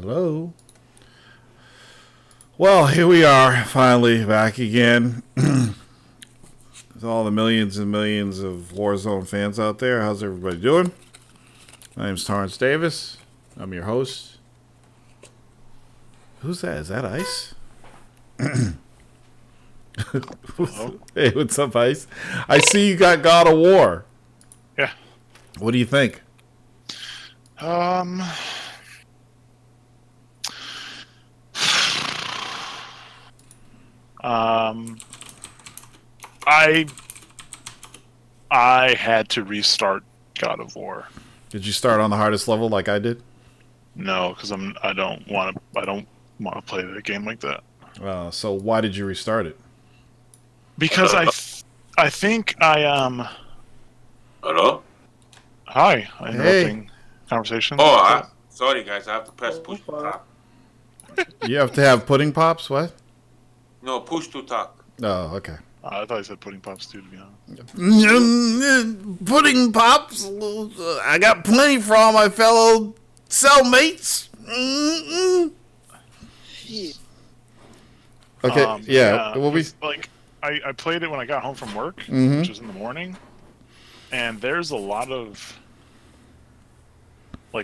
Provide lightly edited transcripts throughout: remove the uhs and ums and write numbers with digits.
Hello. Well, here we are, finally back again. With all the millions and millions of Warzone fans out there, how's everybody doing? My name's Torrance Davis. I'm your host. Who's that? Is that Ice? Hey, what's up, Ice? I see you got God of War. Yeah. What do you think? I had to restart God of War. Did you start on the hardest level like I did? No, because I don't want to play the game like that. So why did you restart it? Because I think Hello? Hi, interrupting conversation. Oh, sorry guys, I have to press push to talk. You have to have pudding pops? What? No, push to talk. Oh, okay. I thought you said pudding pops too, to be honest. Pudding pops? I got plenty for all my fellow cellmates. Okay, yeah. Well, I played it when I got home from work, which was in the morning, and there's a lot of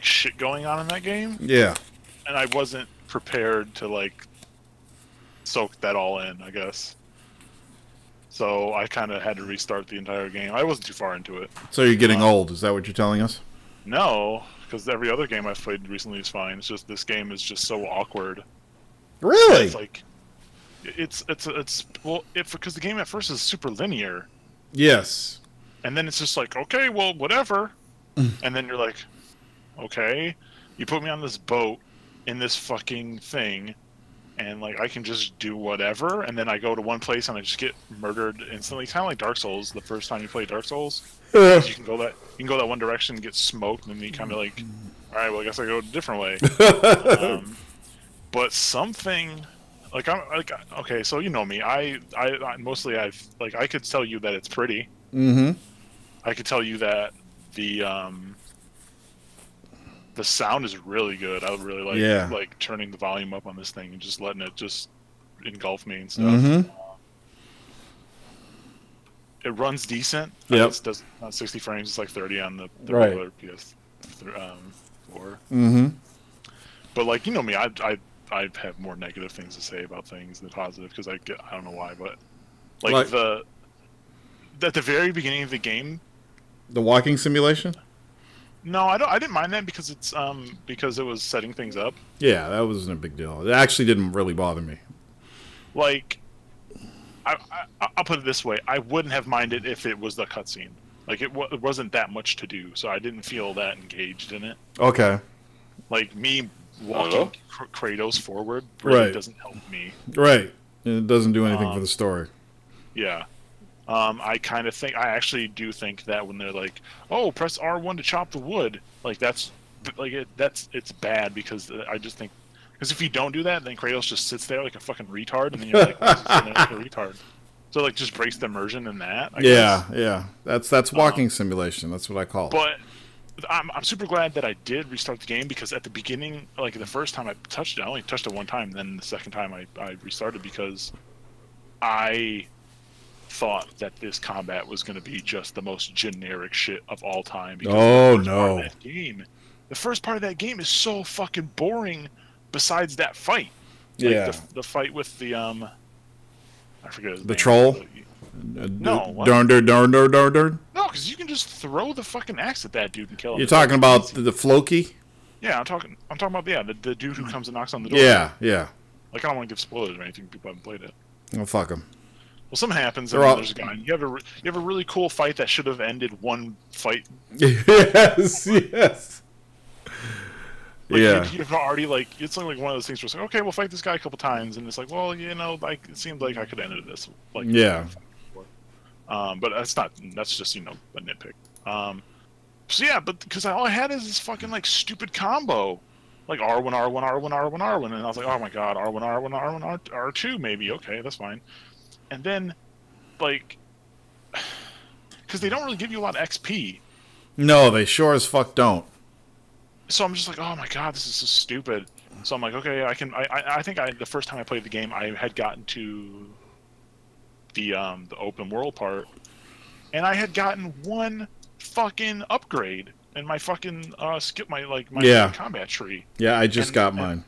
shit going on in that game. Yeah. And I wasn't prepared to soak that all in, I guess. So I kind of had to restart the entire game. I wasn't too far into it. So you're getting old, is that what you're telling us? No, because every other game I've played recently is fine. It's just this game is just so awkward. Really? It's because the game at first is super linear. Yes. And then it's just like, okay, well, whatever. And then you're like, okay, you put me on this boat in this fucking thing, and I can just do whatever, and then I go to one place and I just get murdered instantly. Kind of like Dark Souls. The first time you play Dark Souls, you can go that one direction and get smoked, and then you kind of all right, well, I guess I go a different way. But something okay, so you know me. I mostly I could tell you that it's pretty. I could tell you that the sound is really good. I really like turning the volume up on this thing and just letting it just engulf me and stuff. It runs decent. Yep. It does not 60 frames. It's like 30 on the right. regular PS4. But you know me, I have more negative things to say about things than positive because I don't know why, but at the very beginning of the game, the walking simulation. No, I didn't mind that because it's because it was setting things up. Yeah, that wasn't a big deal. It actually didn't really bother me. I'll put it this way: I wouldn't have minded if it was the cutscene. It wasn't that much to do, so I didn't feel that engaged in it. Okay. Me walking Kratos forward really doesn't help me. Right. It doesn't do anything for the story. Yeah. I actually do think that when they're like, "Oh, press R1 to chop the wood," it's bad because I just think because if you don't do that, then Kratos just sits there like a fucking retard, and then you're like, "What's sitting there like a retard?" So just breaks the immersion in that. I guess. Yeah. That's walking simulation. That's what I call it. But I'm super glad that I did restart the game because at the beginning, the first time I touched it, I only touched it one time. Then the second time I restarted because I thought that this combat was going to be just the most generic shit of all time. Because the first part of that game is so fucking boring. Besides that fight, the fight with the I forget his name. The troll. No, darn. No, because you can just throw the fucking axe at that dude and kill him. You're talking about the Floki? Yeah, I'm talking about the dude who comes and knocks on the door. Yeah. I don't want to give spoilers or anything. People haven't played it. Oh, fuck them. Well, something happens, and there's a guy. You have a really cool fight that should have ended one fight. Yes. You've already it's one of those things where it's like, okay, we'll fight this guy a couple times, and it's like, well, it seems like I could have ended this. But that's not. That's just a nitpick. But because all I had is this fucking stupid combo, R1, R1, R1, R1, R1, and I was like, oh my god, R1, R1, R1, R2, maybe okay, that's fine. And then, because they don't really give you a lot of XP. No, they sure as fuck don't. So I'm just like, oh my god, this is so stupid. So I'm like, okay, I can. I think the first time I played the game, I had gotten to the open world part, and I had gotten one fucking upgrade in my fucking my combat tree. Yeah, I just got mine.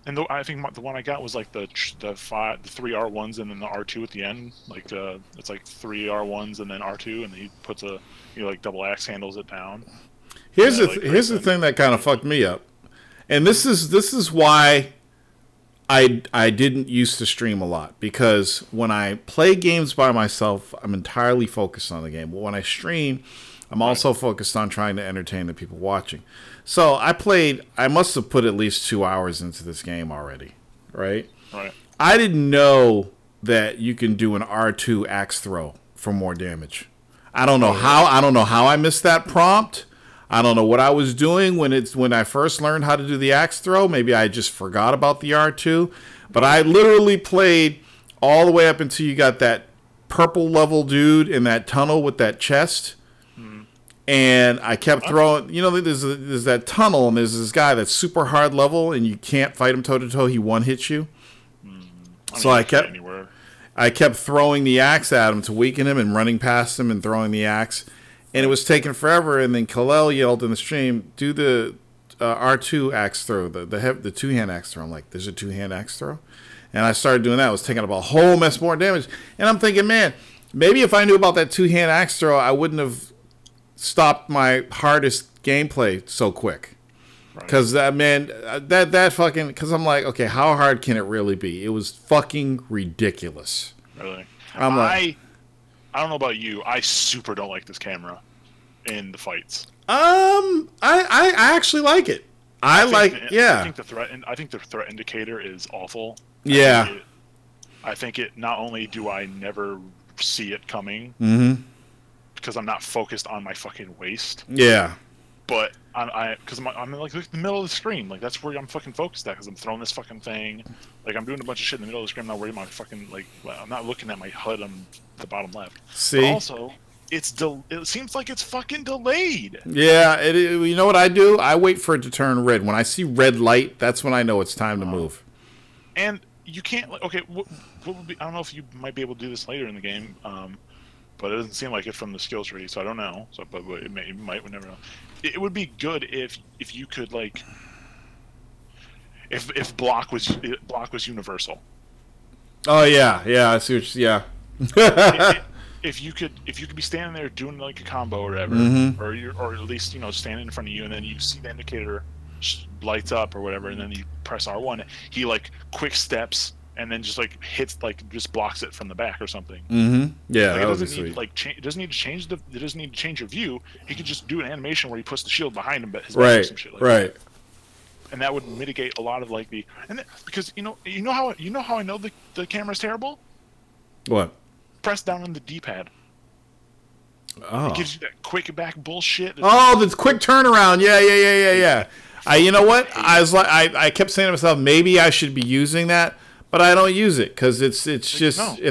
And I think the one I got was like the three R1s and then the R2 at the end. Like it's like three R1s and then R2, and he puts like double axe handles it down. Here's the thing that kind of fucked me up, and this is why I didn't used to stream a lot, because when I play games by myself, I'm entirely focused on the game. But when I stream, I'm also focused on trying to entertain the people watching. So I must have put at least 2 hours into this game already, right? Right. I didn't know that you can do an R2 axe throw for more damage. I don't know how I missed that prompt. I don't know what I was doing when I first learned how to do the axe throw. Maybe I just forgot about the R2. But I literally played all the way up until you got that purple level dude in that tunnel with that chest. And I kept throwing, there's that tunnel, and there's this guy that's super hard level, and you can't fight him toe to toe. He one hits you. So I kept throwing the axe at him to weaken him, and running past him and throwing the axe, and it was taking forever. And then Kalel yelled in the stream, "Do the R2 axe throw, the two-hand axe throw." I'm like, "There's a two-hand axe throw," and I started doing that. It was taking up a whole mess more damage, and I'm thinking, man, maybe if I knew about that two-hand axe throw, I wouldn't have stopped my hardest gameplay so quick. Because that fucking, because I'm like, okay, how hard can it really be? It was fucking ridiculous. Really? I don't know about you. I super don't like this camera in the fights. I actually like it. I think the threat indicator is awful. Yeah. I think it. Not only do I never see it coming. Because I'm not focused on my fucking waist. Yeah. But because I'm in like the middle of the screen. Like that's where I'm fucking focused at. Because I'm throwing this fucking thing. Like I'm doing a bunch of shit in the middle of the screen. I'm not worried about my fucking I'm not looking at my HUD on the bottom left. See. But also, it seems like it's fucking delayed. Yeah. You know what I do? I wait for it to turn red. When I see red light, that's when I know it's time to move. And you can't. Okay. What would be? I don't know if you might be able to do this later in the game. But it doesn't seem like it from the skill tree, so I don't know. So, but it might, we never know. It would be good if you could like, if block was universal. Oh yeah, I see what if you could be standing there doing like a combo or whatever, or at least standing in front of you, and then you see the indicator lights up or whatever, and then you press R1. He like quick steps. And then just like hits, like just blocks it from the back or something. Yeah, like, that would be sweet. It doesn't need to change it doesn't need to change your view. He could just do an animation where he puts the shield behind him, but his back or some shit like that. And that would mitigate a lot of like because you know how I know the camera's terrible. What? Press down on the D-pad. Oh. It gives you that quick back bullshit. Oh, the quick turnaround. Yeah. You know what? I kept saying to myself, maybe I should be using that. But I don't use it because it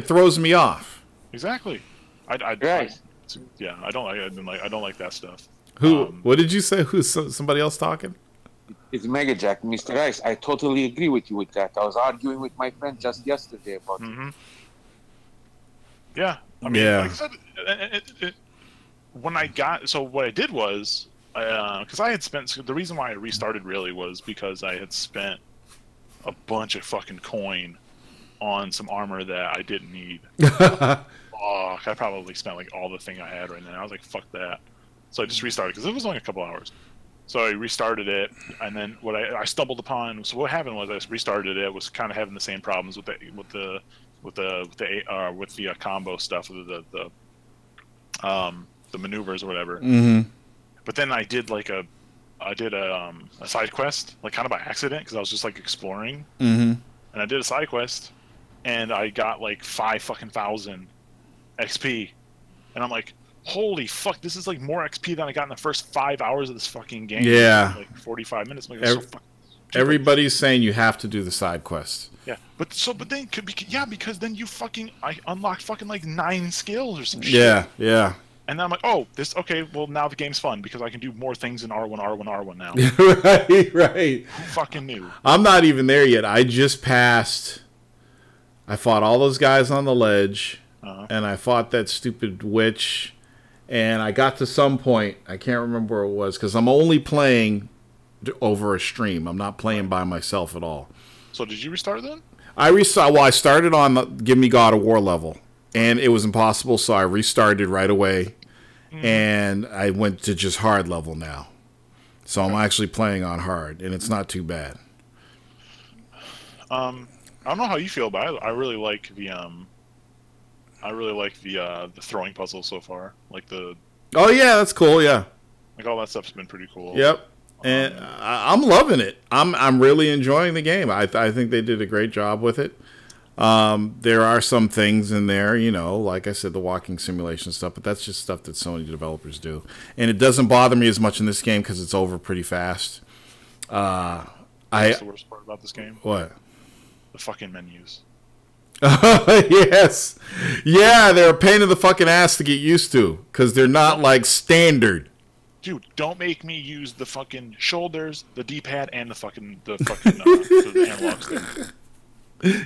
throws me off. Exactly. I don't like that stuff. Who? What did you say? Who's somebody else talking? It's Mega Jack, Mr. Ice. I totally agree with you with that. I was arguing with my friend just yesterday about it. Yeah. I mean, like I said, what I did was because I had spent the reason why I restarted really was because I had spent a bunch of fucking coin on some armor that I didn't need. I probably spent like all the thing I had right now. I was like, fuck that. So I just restarted because it was only a couple hours. So I restarted it, and then what I stumbled upon. So what happened was I restarted it. Was kind of having the same problems with the combo stuff, with the maneuvers or whatever. But then I did a side quest, like kind of by accident, because I was just like exploring. And I did a side quest, and I got like 5,000 XP, and I'm like, holy fuck, this is like more XP than I got in the first 5 hours of this fucking game. Yeah, like 45 minutes. Like, so everybody's saying you have to do the side quest. Yeah, but then because then I unlocked fucking like 9 skills or some shit. Yeah. And then I'm like, oh, okay. Well, now the game's fun because I can do more things in R1 now. Right. Who fucking knew? I'm not even there yet. I just passed. I fought all those guys on the ledge, and I fought that stupid witch, and I got to some point. I can't remember where it was because I'm only playing over a stream. I'm not playing by myself at all. So did you restart then? I started on the Give Me God of War level, and it was impossible, so I restarted right away, and I went to just hard level now. So I'm actually playing on hard, and it's not too bad. I don't know how you feel, but I really like the throwing puzzle so far. Like Oh yeah, that's cool. Yeah, like all that stuff's been pretty cool. Yep. And I'm loving it. I'm really enjoying the game. I think they did a great job with it. There are some things in there, like I said, the walking simulation stuff, but that's just stuff that Sony developers do. And it doesn't bother me as much in this game because it's over pretty fast. What's the worst part about this game? What? The fucking menus. Yes. Yeah, they're a pain in the fucking ass to get used to because they're not like standard. Dude, don't make me use the fucking shoulders, the D-pad, and the analog stick.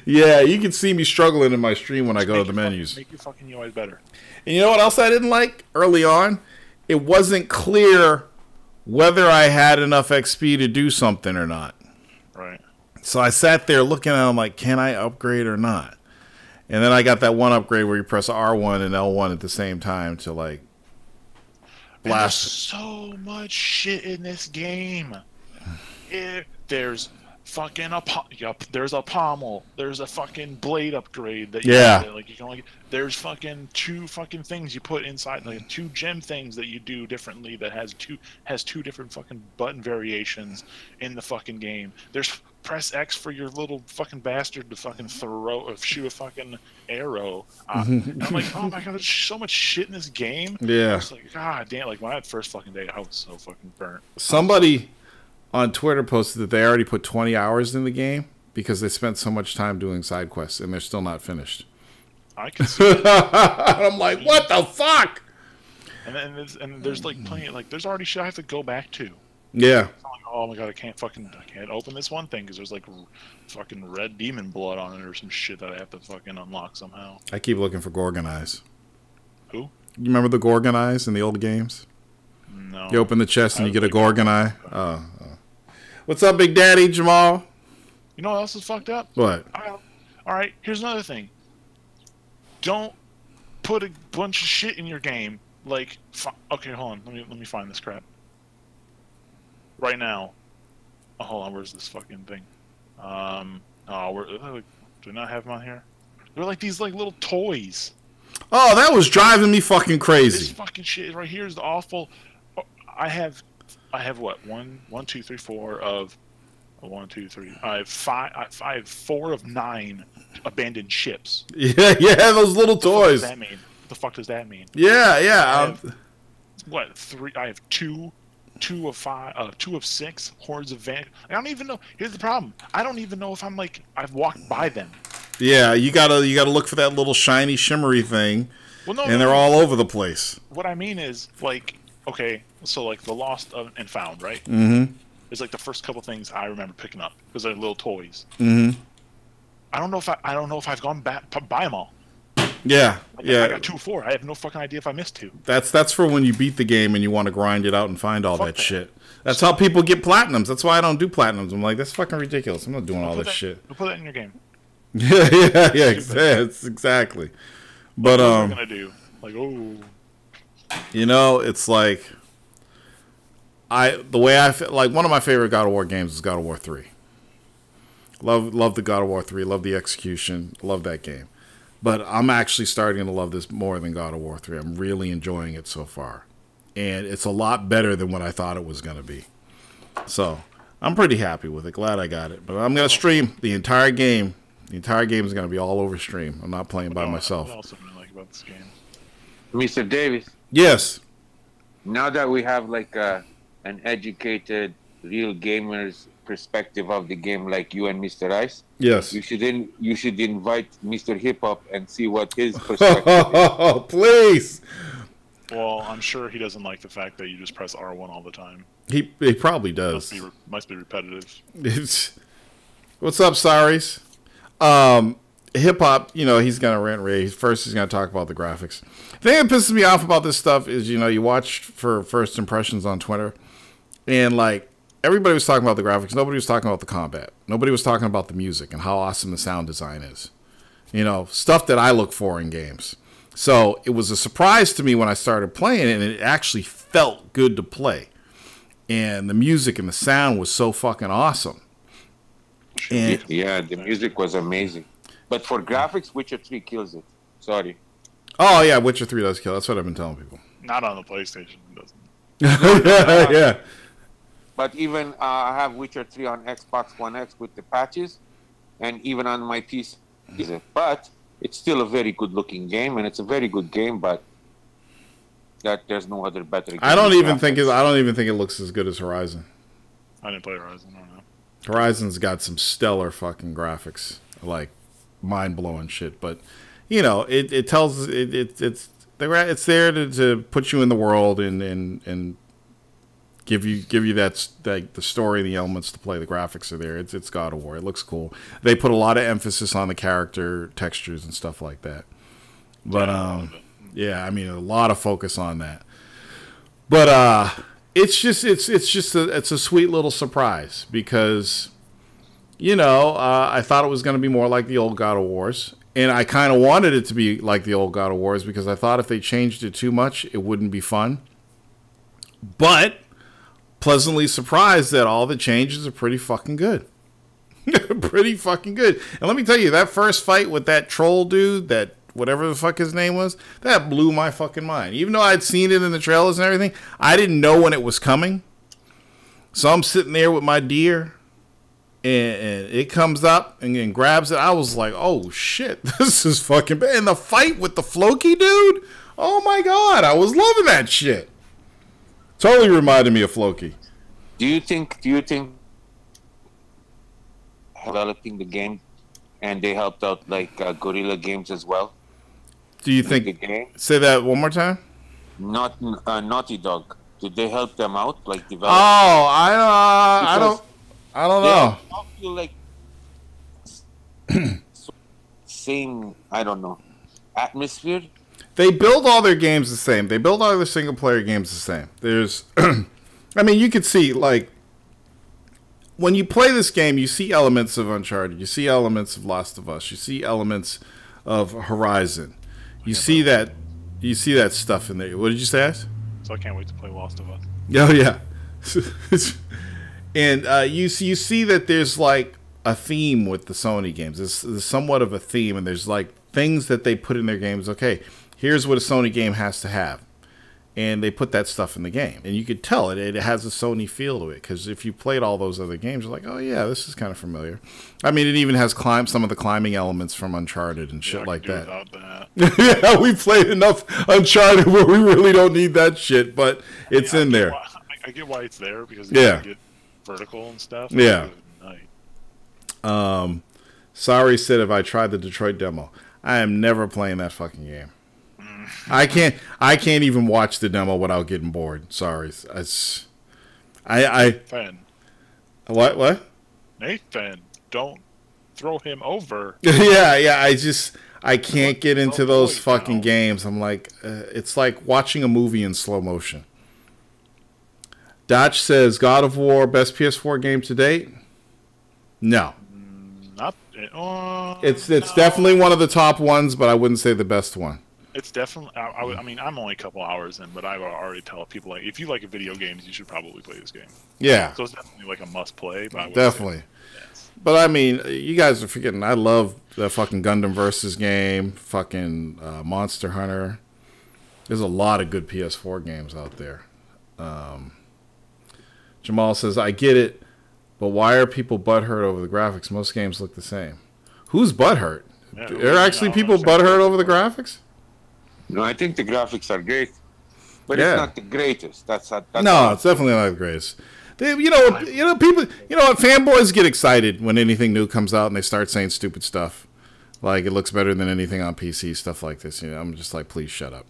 Yeah, you can see me struggling in my stream when I go to the menus. Make your fucking UI better. And you know what else I didn't like early on? It wasn't clear whether I had enough XP to do something or not. Right. So I sat there looking at them like, can I upgrade or not? And then I got that one upgrade where you press R1 and L1 at the same time to like blast. There's so much shit in this game. There's fucking there's a pommel. There's a fucking blade upgrade that you can only. There's fucking 2 fucking things you put inside, like 2 gem things that you do differently that has two different fucking button variations in the fucking game. There's press X for your little fucking bastard to fucking shoot a fucking arrow. And I'm like, oh my god, there's so much shit in this game. Yeah. It's like, god damn, like when I had first fucking day, I was so fucking burnt. Somebody on Twitter posted that they already put 20 hours in the game because they spent so much time doing side quests and they're still not finished. I can see it. I'm like, what the fuck? And there's like plenty, like there's already shit I have to go back to. Yeah. I'm like, oh my god, I can't open this one thing because there's like fucking red demon blood on it or some shit that I have to fucking unlock somehow. I keep looking for Gorgon eyes. Who? You remember the Gorgon eyes in the old games? No. You open the chest and you get a Gorgon eye. Oh. What's up, Big Daddy Jamal? You know what else is fucked up? What? All right, here's another thing. Don't put a bunch of shit in your game. Like, okay, hold on. Let me find this crap. Right now. Oh, hold on. Where's this fucking thing? Do I not have them on here? They're like these like little toys. Oh, that was driving me fucking crazy. This fucking shit right here is the awful. I have what? 1, 2, 3, 4 of 1, 2, 3. I have 5. I have 4 of 9 abandoned ships. Yeah, those little toys. What does that mean? What the fuck does that mean? Yeah. What? 3? I have 2 of 5. 2 of 6 hordes of van. I don't even know. Here's the problem. I don't even know if I've walked by them. Yeah, you gotta look for that little shiny, shimmery thing. Well, no, they're all over the place. What I mean is, like, okay, so like the lost and found, right? Mm-hmm. It's like the first couple things I remember picking up because they're little toys. Mm-hmm. I don't know if I've gone back to buy them all. Yeah. I got 2 of 4. I have no fucking idea if I missed 2. That's for when you beat the game and you want to grind it out and find all that shit. That's how people get platinums. That's why I don't do platinums. I'm like, that's fucking ridiculous. I'm not doing all this shit. We'll put that in your game. Yeah. Exactly. But what are we gonna do? Like, it's like the way I feel, like one of my favorite God of War games is God of War 3. Love the God of War 3. Love the execution. Love that game. But I'm actually starting to love this more than God of War 3. I'm really enjoying it so far. And it's a lot better than what I thought it was going to be. So, I'm pretty happy with it. Glad I got it. But I'm going to stream the entire game. The entire game is going to be all over stream. I'm not playing by myself. What else do you like about this game? Mr. Davis. Yes. Now that we have like an educated, real gamer's perspective of the game, like you and Mr. Ice. Yes. You should invite Mr. Hip Hop and see what his perspective is. Please. Well, I'm sure he doesn't like the fact that you just press R1 all the time. He probably does. Must be repetitive. What's up, Saris? Hip hop, he's gonna rant rage. First, he's gonna talk about the graphics. The thing that pisses me off about this stuff is, you watch for first impressions on Twitter, and like everybody was talking about the graphics. Nobody was talking about the combat. Nobody was talking about the music and how awesome the sound design is. Stuff that I look for in games. So it was a surprise to me when I started playing it, and it actually felt good to play. And the music and the sound was so fucking awesome. And yeah, the music was amazing. But for graphics, Witcher 3 kills it. Sorry. Oh, yeah, Witcher 3 does kill. That's what I've been telling people. Not on the PlayStation, it doesn't. Yeah. But even I have Witcher 3 on Xbox One X with the patches, and even on my PC. But it's still a very good-looking game, and it's a very good game. But there's no other better game. I don't even think it looks as good as Horizon. I didn't play Horizon. I don't know. Horizon's got some stellar fucking graphics, like mind-blowing shit. But it tells it's there to put you in the world and give you that the story and the elements to play. The graphics are there. It's God of War. It looks cool. They put a lot of emphasis on the character textures and stuff like that. But yeah, I mean a lot of focus on that. But it's a sweet little surprise because I thought it was going to be more like the old God of Wars, and I kind of wanted it to be like the old God of Wars because I thought if they changed it too much, it wouldn't be fun. But pleasantly surprised that all the changes are pretty fucking good. Pretty fucking good. And let me tell you, that first fight with that troll dude, that whatever the fuck his name was, that blew my fucking mind. Even though I'd seen it in the trailers and everything, I didn't know when it was coming. So I'm sitting there with my deer, and it comes up and grabs it. I was like, oh shit, this is fucking bad. And the fight with the Floki dude, oh my god, I was loving that shit. Totally reminded me of Floki. Do you think developing the game, and they helped out like Guerrilla Games as well? Do you think? Say that one more time. Not Naughty Dog. Did they help them out, like develop? Oh, I don't know. I feel like same. I don't know. Atmosphere. They build all their games the same. They build all their single player games the same. There's, I mean, you could see like when you play this game, you see elements of Uncharted, you see elements of Last of Us, you see elements of Horizon. You see that stuff in there. What did you say? So I can't wait to play Last of Us. Oh yeah, and you see that there's like a theme with the Sony games. There's somewhat of a theme, and there's like things that they put in their games. Okay, here's what a Sony game has to have, and they put that stuff in the game, and you could tell it has a Sony feel to it. Because if you played all those other games, you're like, oh yeah, this is kind of familiar. I mean, it even has some of the climbing elements from Uncharted and shit like that. Yeah, we played enough Uncharted where we really don't need that shit, but it's in there. I get why it's there because you get vertical and stuff. Yeah. Sorry, said if I tried the Detroit demo, I am never playing that fucking game. I can't even watch the demo without getting bored. Sorry, Nathan. What? Nathan, don't throw him over. yeah. I can't get into those fucking games. I'm like, it's like watching a movie in slow motion. Dotch says God of War best PS4 game to date. No, not. It's definitely one of the top ones, but I wouldn't say the best one. It's definitely. I mean, I'm only a couple hours in, but I already tell people like, if you like video games, you should probably play this game. Yeah. So it's definitely like a must play. But definitely. Yes. But I mean, you guys are forgetting. I love the fucking Gundam Versus game. Fucking Monster Hunter. There's a lot of good PS4 games out there. Jamal says, I get it, but why are people butthurt over the graphics? Most games look the same. Who's butthurt? Yeah, are actually people butthurt over the graphics? No, I think the graphics are great, but it's not the greatest. That's no, it's definitely not the greatest. People, fanboys get excited when anything new comes out and they start saying stupid stuff, like it looks better than anything on PC, stuff like this. I'm just like, please shut up.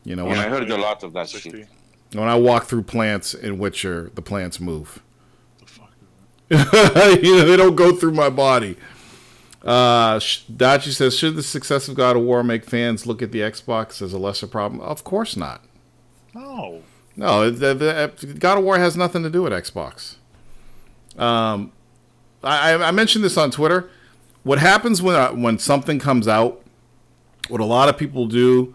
You know, Yeah, I heard a lot of that 60. shit. when I walk through plants in Witcher, the plants move. The fuck is that? You know, they don't go through my body. Dachi says, should the success of God of War make fans look at the Xbox as a lesser problem? Of course not. No. No, the God of War has nothing to do with Xbox. I mentioned this on Twitter. What happens when something comes out, what a lot of people do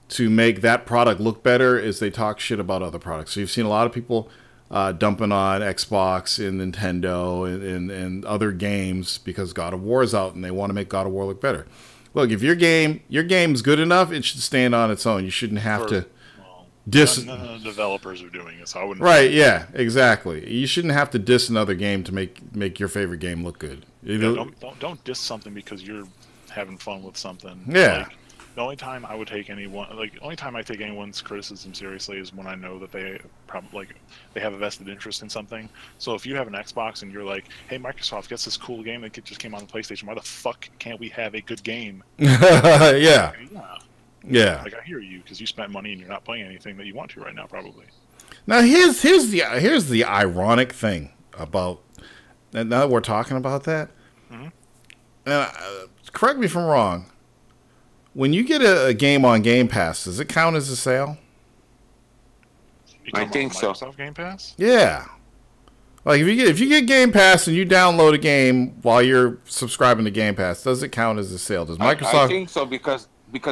to make that product look better is they talk shit about other products. So you've seen a lot of people dumping on Xbox and Nintendo and other games because God of War is out and they want to make God of War look better. Look, if your game's good enough, it should stand on its own. You shouldn't have to diss. None of the developers are doing it, so I wouldn't. Right? Yeah, exactly. You shouldn't have to diss another game to make your favorite game look good. You know? Don't diss something because you're having fun with something. Yeah. Like, the only time I would take anyone's criticism seriously is when I know that they they have a vested interest in something. So if you have an Xbox and you're like, "Hey, Microsoft gets this cool game that just came on the PlayStation. Why the fuck can't we have a good game?" Yeah. Yeah. Like, I hear you because you spent money and you're not playing anything that you want to right now, probably. Now here's the ironic thing about. And now that we're talking about that, correct me if I'm wrong. When you get a game on Game Pass, does it count as a sale? I think so. Microsoft Game Pass? Yeah. Like if you get Game Pass and you download a game while you're subscribing to Game Pass, does it count as a sale? Does Microsoft? I think so because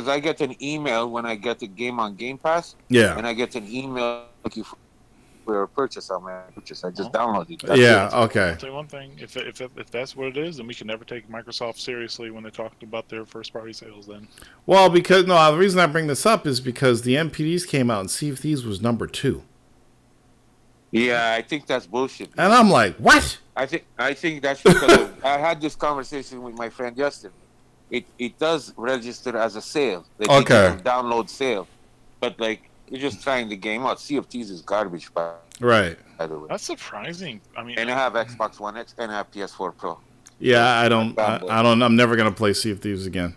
I get an email when I get the game on Game Pass. Yeah. And I get an email thank you for a purchase on my purchase. I just downloaded it. That's Yeah. it. Okay. I'll tell you one thing: if that's what it is, then we can never take Microsoft seriously when they talk about their first-party sales. Then Well, because the reason I bring this up is because the MPDs came out and Sea of Thieves was number 2, Yeah, I think that's bullshit. and I'm like, what? I think that's because I had this conversation with my friend Justin. It does register as a sale. The Okay. download sale, but like you're just trying the game out. Sea of Thieves is garbage, by Right. the way. that's surprising. I mean, And I have Xbox One X and I have PS4 Pro. Yeah, I don't. I'm never gonna play Sea of Thieves again.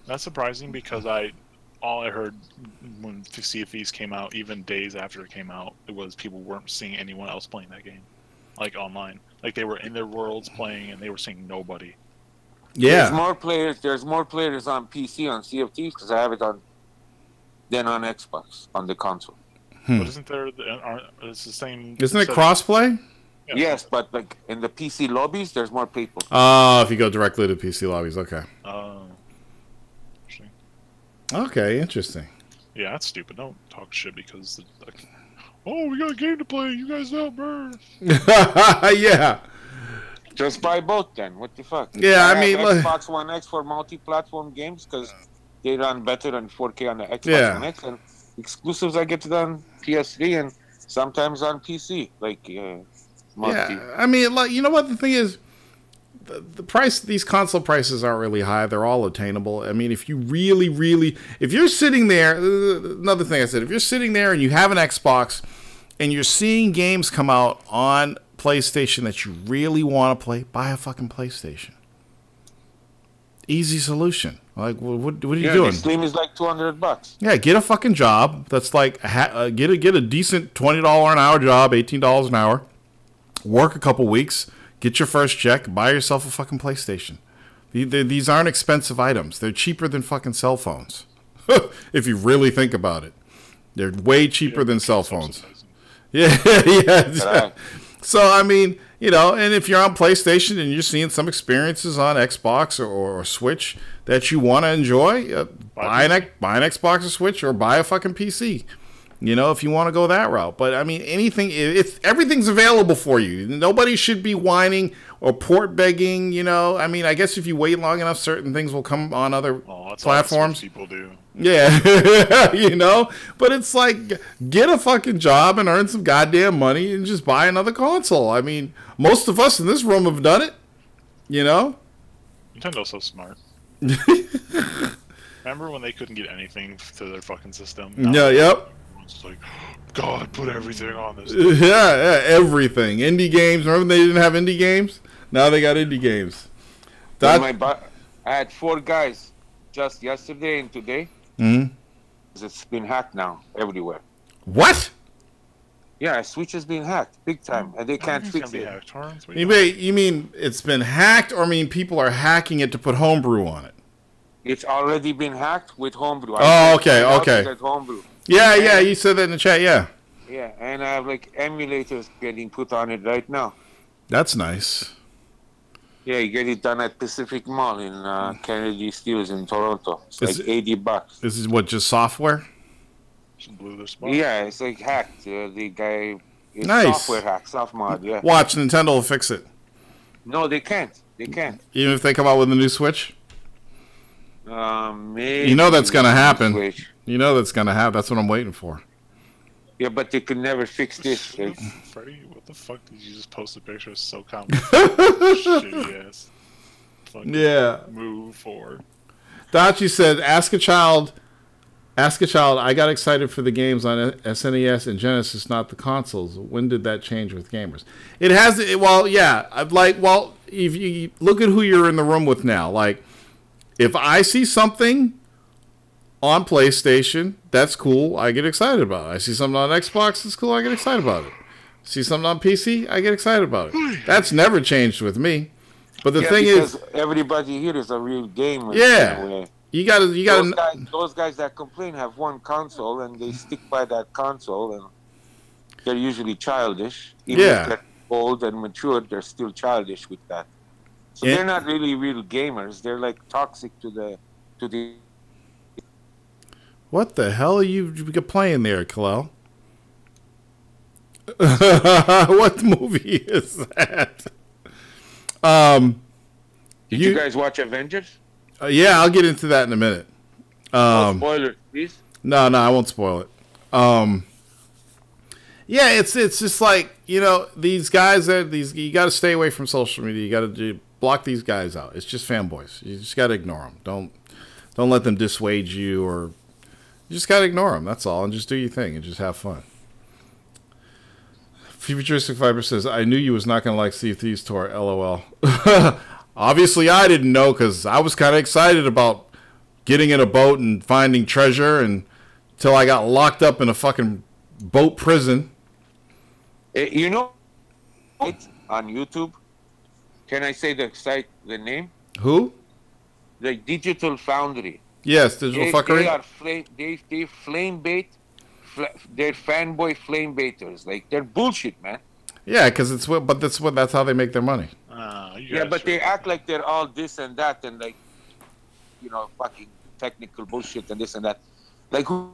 that's surprising because all I heard when Sea of Thieves came out, even days after it came out, it was people weren't seeing anyone else playing that game, like online. Like they were in their worlds playing, and they were seeing nobody. Yeah. There's more players on PC on Sea of Thieves because I have it on than on Xbox on the console. But isn't there? It's the same. Isn't it set- crossplay? Yeah. Yes, but like in the PC lobbies, there's more people. Oh, if you go directly to PC lobbies, okay. Interesting. Okay, interesting. Yeah, that's stupid. Don't talk shit because, oh, we got a game to play. You guys don't burn. Yeah. Just buy both then. What the fuck? Yeah, I mean, have look- Xbox One X for multi-platform games because they run better than 4K on the Xbox Yeah. One X, and exclusives I get it on PS3 and sometimes on PC. Like, multi. Yeah, I mean, like, you know what the thing is, the price. These console prices aren't really high. They're all attainable. I mean, if you really, if you're sitting there, another thing I said, if you're sitting there and you have an Xbox and you're seeing games come out on PlayStation that you really want to play, buy a fucking PlayStation. Easy solution. Like, what are you doing? The Slim is like $200. Yeah, get a fucking job. That's like get a decent $20 an hour job, $18 an hour. Work a couple weeks, get your first check, buy yourself a fucking PlayStation. These aren't expensive items. They're cheaper than fucking cell phones. If you really think about it, they're way cheaper than cell phones. Yeah, yeah. So I mean, you know, and if you're on PlayStation and you're seeing some experiences on Xbox or Switch that you want to enjoy, buy an Xbox or Switch or buy a fucking PC. You know, if you want to go that route. But I mean, everything's available for you. Nobody should be whining or port begging. You know, I mean, I guess if you wait long enough, certain things will come on other That's platforms. All people do. Yeah, you know, but it's like, get a fucking job and earn some goddamn money and just buy another console. I mean, most of us in this room have done it, you know? Nintendo's so smart. Remember when they couldn't get anything to their fucking system? Yeah, yep. Everyone's just like, God, put everything on this. Yeah, everything. Indie games. Remember they didn't have indie games? Now they got indie games. I had 4 guys just yesterday and today. Mm-hmm. it's been hacked now everywhere. What? Yeah, Switch has been hacked big time, and they can't Everything's fix gonna be it. hacked, Torrance. What are You mean it's been hacked, or mean people are hacking it to put homebrew on it? It's already been hacked with homebrew. Oh, okay, okay. At homebrew. Yeah, yeah, you said that in the chat, yeah. Yeah, and I have like emulators getting put on it right now. That's nice. Yeah, you get it done at Pacific Mall in Kennedy Steeles in Toronto. It's Is like $80. This is what, just software? Just blew their spot. Yeah, it's like hacked. The guy, it's Nice. software hack, soft mod. Yeah. Watch, Nintendo will fix it. No, they can't. They can't. Even if they come out with a new Switch? Maybe You know that's going to happen. Switch. You know that's going to happen. That's what I'm waiting for. Yeah, but they could never fix this. Like, Freddie, what the fuck did you just post a picture of so complicated? Shitty ass. Fucking Yeah. Move forward. Dachi said, ask a child, I got excited for the games on SNES and Genesis, not the consoles. When did that change with gamers? It has, well, yeah. If you look at who you're in the room with now, like, if I see something on PlayStation, that's cool, I get excited about it. I see something on Xbox, it's cool, I get excited about it. See something on PC, I get excited about it. That's never changed with me. But the thing is, everybody here is a real gamer. yeah, you gotta. Those guys that complain have one console and they stick by that console, and they're usually childish. Even if they're old and matured, they're still childish with that. So they're not really real gamers. They're like toxic to the. What the hell are you playing there, Kalel? What movie is that? Did you guys watch Avengers? Yeah, I'll get into that in a minute. No spoilers, please. No, I won't spoil it. Yeah, it's just like, you know, these guys you got to stay away from social media. You got to block these guys out. It's just fanboys. You just got to ignore them. Don't let them dissuade you, or you just got to ignore them. That's all, and just do your thing and just have fun. Futuristic Fiber says, I knew you was not going to like Sea of Thieves tour, LOL. Obviously, I didn't know, because I was kind of excited about getting in a boat and finding treasure, and until I got locked up in a fucking boat prison. You know, it's on YouTube. Can I say the name? Who? The Digital Foundry. Yes, Digital Fuckery. They flame bait. They're fanboy flame baiters. Like, they're bullshit, man. Yeah, because that's how they make their money. Yeah, but they act like they're all this and that, and like, you know, fucking technical bullshit and this and that. Like, who's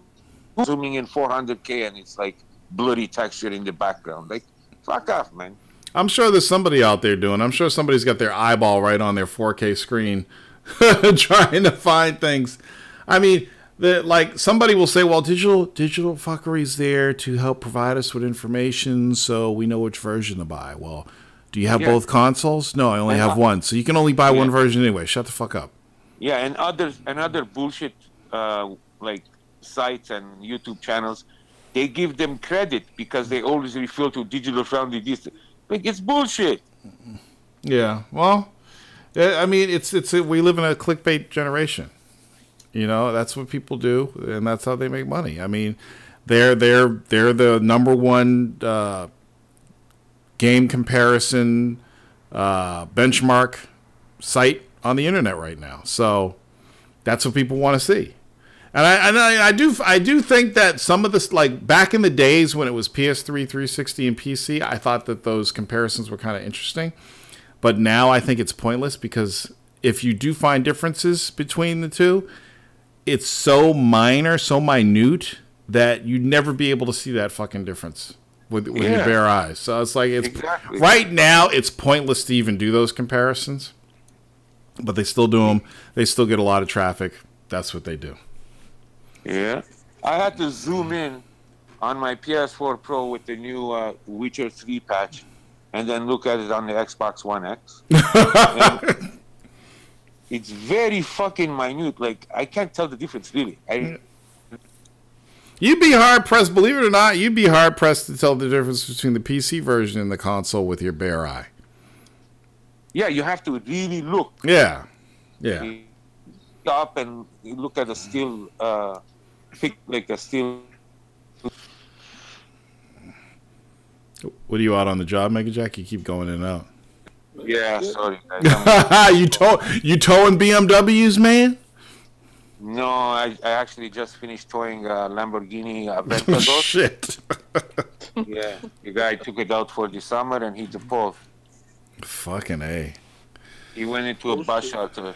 zooming in 400K and it's like blurry texture in the background? Like, fuck off, man. I'm sure there's somebody out there doing. I'm sure somebody's got their eyeball right on their 4K screen, trying to find things. I mean, like, somebody will say, well, digital fuckery's there to help provide us with information so we know which version to buy. Well, do you have both consoles? No, I only have one. So you can only buy one version anyway. Shut the fuck up. Yeah, and other bullshit like sites and YouTube channels, they give them credit because they always refer to Digital Foundry. This, like, it's bullshit. Yeah, well, I mean, it's we live in a clickbait generation. You know, that's what people do, and that's how they make money. I mean, they're the number one game comparison benchmark site on the internet right now. So that's what people want to see. And I do think that some of this, like back in the days when it was PS3, 360, and PC, I thought that those comparisons were kind of interesting. But now I think it's pointless, because if you do find differences between the two, it's so minor, so minute, that you'd never be able to see that fucking difference with your bare eyes. So it's like, right now it's pointless to even do those comparisons. But they still do them. They still get a lot of traffic. That's what they do. Yeah. I had to zoom in on my PS4 Pro with the new Witcher 3 patch, and then look at it on the Xbox One X. It's very fucking minute. Like, I can't tell the difference, really. You'd be hard-pressed, believe it or not, you'd be hard-pressed to tell the difference between the PC version and the console with your bare eye. Yeah, you have to really look. Yeah. Stop and look at a still pick like a steel. What are you out on the job, Mega Jack? You keep going in and out. Yeah, sorry guys. you towing BMWs, man? No, I actually just finished towing a Lamborghini Oh, Aventador. shit. Yeah, the guy took it out for the summer and hit the pole. Fucking A. He went into a bus shelter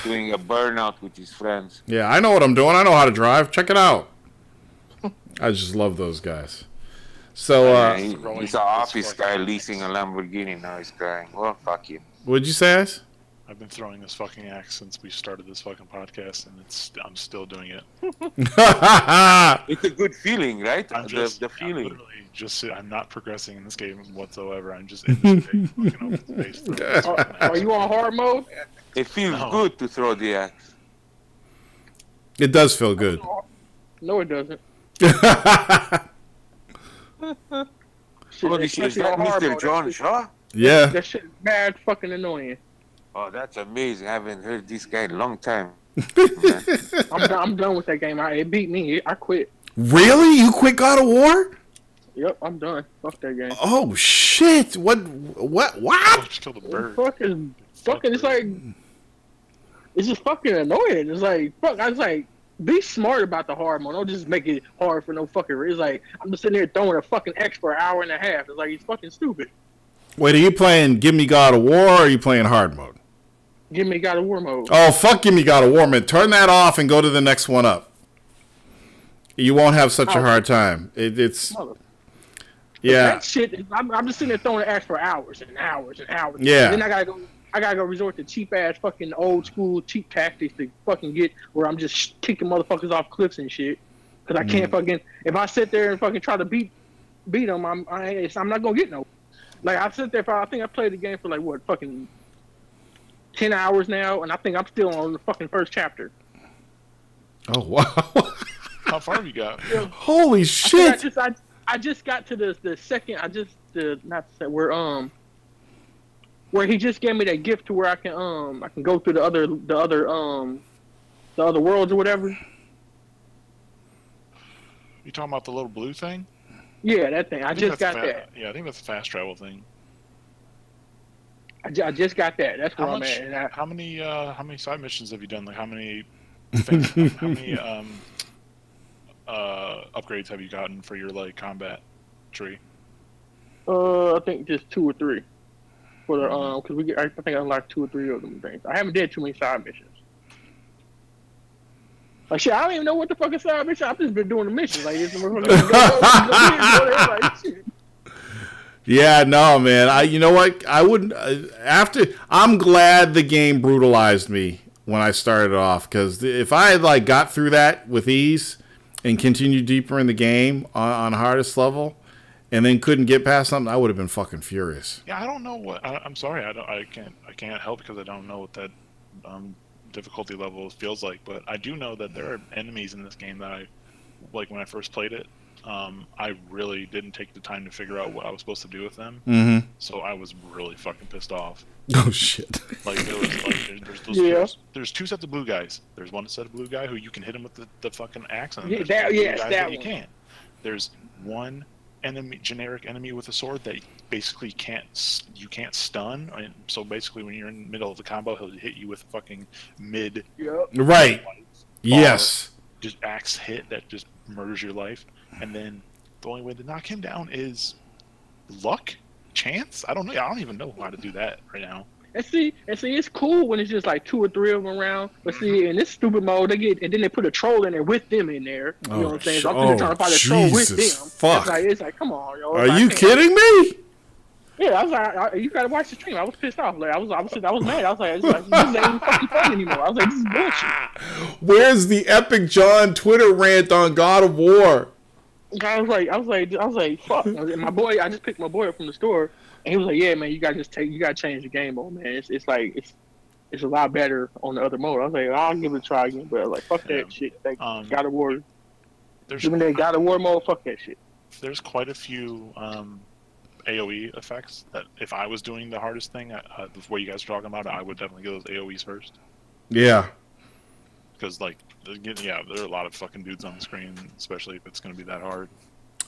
doing a burnout with his friends. Yeah, I know what I'm doing. I know how to drive. Check it out. I just love those guys. So, He's an office guy leasing a Lamborghini. Now he's crying. Well, fuck you. what'd you say, Ace? I've been throwing this fucking axe since we started this fucking podcast, and I'm still doing it. It's a good feeling, right? I'm just, the I'm feeling. literally just, I'm not progressing in this game whatsoever. I'm just in this big fucking open space. throwing this fucking Are axe. you on hard mode? It feels No. good to throw the axe. It does feel good. No, it doesn't. Shit, Holy shit, is especially that on hard Mr. mode, John Shaw? Yeah. That shit is mad fucking annoying. Oh, that's amazing. I haven't heard this guy in a long time. I'm done with that game. It beat me. I quit. Really? You quit God of War? Yep, I'm done. Fuck that game. Oh, shit. What? Oh, just killed a bird. Fucking, it's like, it's just fucking annoying. It's like, fuck, I was like, be smart about the hard mode. Don't just make it hard for no fucking reason. It's like, I'm just sitting here throwing a fucking X for an hour and a half. It's like, it's fucking stupid. Wait, are you playing Give Me God of War or are you playing hard mode? Give me God of War mode. Oh, fuck Give Me God of War, man. Turn that off and go to the next one up. You won't have such a hard time. It's... Yeah. That shit, I'm just sitting there throwing an X for hours and hours and hours. Yeah. And then I gotta go resort to cheap ass fucking old school cheap tactics to fucking get where I'm just kicking motherfuckers off cliffs and shit. Cause I can't fucking, if I sit there and fucking try to beat them, I'm not gonna get no. Like I sit there I think I played the game for like what fucking 10 hours now, and I think I'm still on the fucking first chapter. Oh, wow. How far have you got? Holy shit. I just got to the second. Where he just gave me that gift to where I can go through the other worlds or whatever. You talking about the little blue thing? Yeah, that thing. I think just that's got that. Yeah, I think that's a fast travel thing. I just got that. That's where I'm at. And how many side missions have you done? Like how many things, how many upgrades have you gotten for your like combat tree? I think just 2 or 3 for the because I think I unlocked 2 or 3 of them things. I haven't did too many side missions. Like shit, I don't even know what the fucking side mission. I've just been doing the missions like this. Like, shit. Yeah, no, man. You know what? I wouldn't. I'm glad the game brutalized me when I started off, because if I had like got through that with ease and continued deeper in the game on hardest level, and then couldn't get past something, I would have been fucking furious. Yeah, I don't know what. I'm sorry, I can't help because I don't know what that difficulty level feels like. But I do know that there are enemies in this game that I like when I first played it. I really didn't take the time to figure out what I was supposed to do with them. Mm-hmm. So I was really fucking pissed off. Oh shit! Like there was like there's 2 sets of blue guys. There's one set of blue guy who you can hit him with the fucking axe, and there's that blue guys that you one. can't. There's one generic enemy with a sword that basically you can't stun. And so basically, when you're in the middle of the combo, he'll hit you with fucking mid. Yep. Right. Yes. Just axe hit that just murders your life. And then the only way to knock him down is luck, chance. I don't know. I don't even know how to do that right now. And see, it's cool when it's just like 2 or 3 of them around. But see, in this stupid mode, and then they put a troll in there with them in there. You know what I'm saying? So I'm just trying to find a troll with them. Jesus, fuck. It's like, come on, yo. Are you kidding me? Yeah, I was like, you gotta watch the stream. I was pissed off. Like, I was mad. I was like, this ain't even fucking fun anymore. I was like, this is bullshit. Where's the Epic John Twitter rant on God of War? I was like, fuck. And my boy, I just picked my boy up from the store, and he was like, yeah, man, you gotta change the game mode, man. It's a lot better on the other mode. I was like, I'll give it a try again, but I was like, fuck that shit. Like, God of War. Give me that God of War mode. Fuck that shit. There's quite a few AoE effects that if I was doing the hardest thing, what you guys are talking about, I would definitely get those AoEs first. Yeah. because like, yeah, there are a lot of fucking dudes on the screen, especially if it's going to be that hard.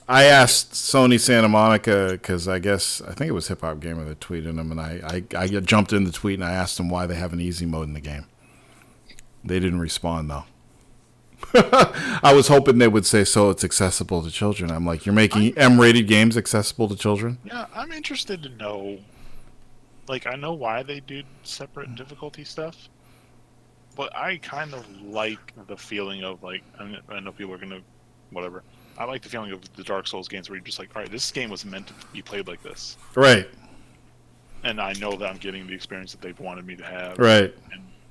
I asked Sony Santa Monica because I think it was Hip Hop Gamer that tweeted them, and I jumped in the tweet and I asked them why they have an easy mode in the game. They didn't respond though. I was hoping they would say so it's accessible to children. I'm like, you're making M-rated games accessible to children? Yeah, I'm interested to know. Like, I know why they do separate difficulty stuff, but I kind of like the feeling of, like, I know people are going to, whatever. I like the feeling of the Dark Souls games where you're just like, all right, this game was meant to be played like this. Right. And I know that I'm getting the experience that they've wanted me to have. Right.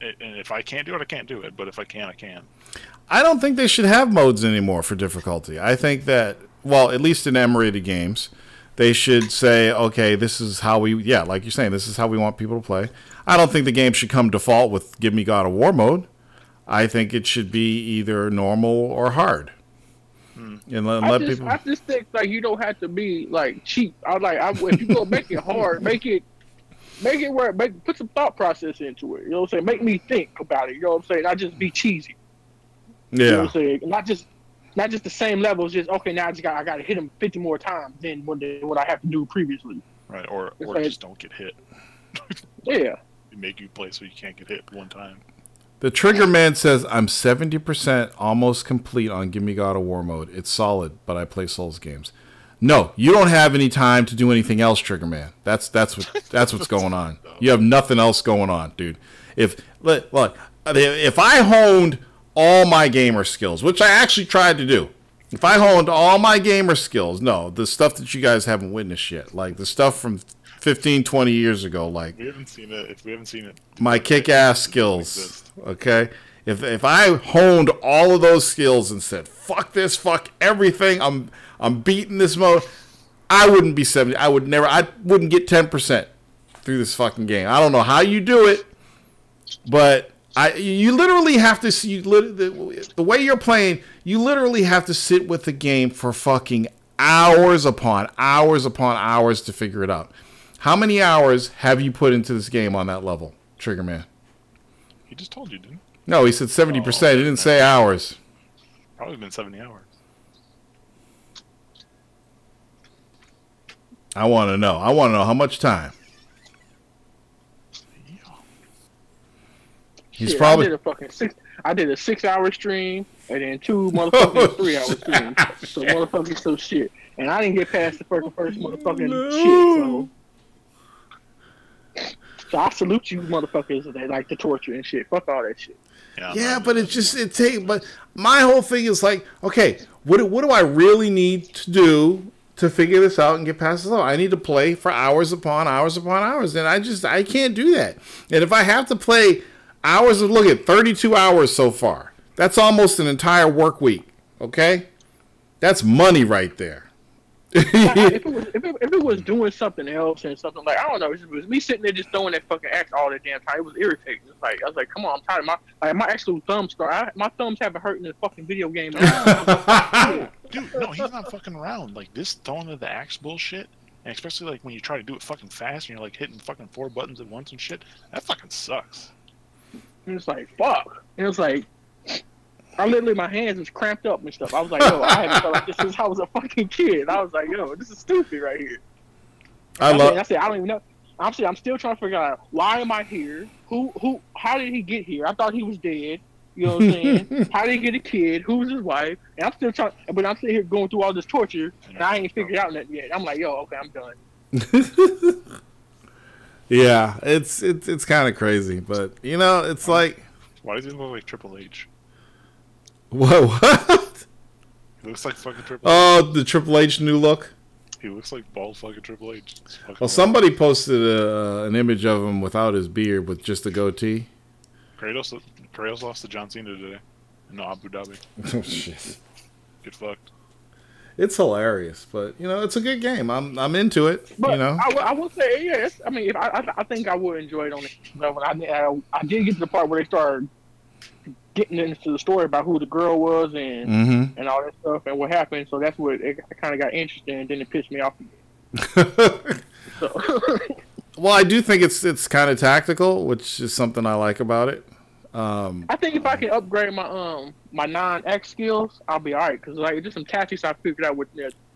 And if I can't do it, I can't do it. But if I can, I can. I don't think they should have modes anymore for difficulty. I think that, well, at least in M-rated games, they should say, okay, this is how we, yeah, like you're saying, this is how we want people to play. I don't think the game should come default with Give Me God of War mode. I think it should be either normal or hard. And let people. I just think like you don't have to be like cheap. If you go make it hard, make it where put some thought process into it. You know what I'm saying? Make me think about it. You know what I'm saying? Not just be cheesy. Yeah. You know what I'm saying? Not just the same levels. Just okay. Now I got to hit him 50 more times than what I have to do previously. Right. Or like, just don't get hit. Yeah. They make you play so you can't get hit one time. The Trigger Man says, I'm 70% almost complete on Give Me God of War mode. It's solid, but I play Souls games. No, you don't have any time to do anything else, Trigger Man. That's what's going on. You have nothing else going on, dude. If I honed all my gamer skills, which I actually tried to do, if I honed all my gamer skills, no, the stuff that you guys haven't witnessed yet, like the stuff from 15, 20 years ago, like we haven't seen it. If we haven't seen it, my kick-ass skills, okay? If I honed all of those skills and said, fuck this, fuck everything, I'm beating this mode, I wouldn't be 70. I wouldn't get 10% through this fucking game. I don't know how you do it, but you literally have to see, the way you're playing, you literally have to sit with the game for fucking hours upon hours to figure it out. How many hours have you put into this game on that level, Trigger Man? He just told you, didn't he? No, he said 70%. He didn't say hours. Probably been 70 hours. I want to know. I want to know how much time. He's probably. I did a 6-hour stream and then 2 motherfucking 3-hour streams. So motherfucking so shit. And I didn't get past the first motherfucking shit. So I salute you motherfuckers that like to torture and shit. Fuck all that shit. Yeah, but but my whole thing is like, okay, what do I really need to do to figure this out and get past this level? I need to play for hours upon hours upon hours, and I can't do that. And if I have to play hours look at 32 hours so far, that's almost an entire work week. Okay, that's money right there. if it was doing something else and something like, I don't know, it was me sitting there just throwing that fucking axe all the damn time. It was irritating. It's like I was like, come on, I'm tired. My actual thumbs start. My thumbs haven't hurt in this fucking video game. Dude, no, he's not fucking around. Like this throwing of the axe bullshit, and especially like when you try to do it fucking fast and you're like hitting fucking 4 buttons at once and shit. That fucking sucks. And it's like fuck. And it's like. I literally, my hands was cramped up and stuff. I was like, yo, I haven't felt like this since I was a fucking kid. I was like, yo, this is stupid right here. I said, I don't even know. I'm still trying to figure out why am I here? How did he get here? I thought he was dead. You know what I'm saying? How did he get a kid? Who's his wife? And I'm still trying, but I'm sitting here going through all this torture, and I ain't figured out nothing yet. I'm like, yo, okay, I'm done. Yeah, it's kind of crazy, but you know, it's like, why does he look like Triple H? What? He looks like fucking Triple H. Oh, the Triple H new look? He looks like bald fucking Triple H. Well, somebody posted an image of him without his beard with just a goatee. Kratos lost to John Cena today. No, Abu Dhabi. Oh, shit. Get fucked. It's hilarious, but, you know, it's a good game. I'm into it, but you know. I will say, yeah, I think I would enjoy it on it. But when I did get to the part where they started getting into the story about who the girl was and all that stuff and what happened. So that's what it kind of got interesting, and then it pissed me off again. Well, I do think it's kind of tactical, which is something I like about it. I think if I can upgrade my my non-X skills, I'll be alright. Cause like just some tactics I figured out with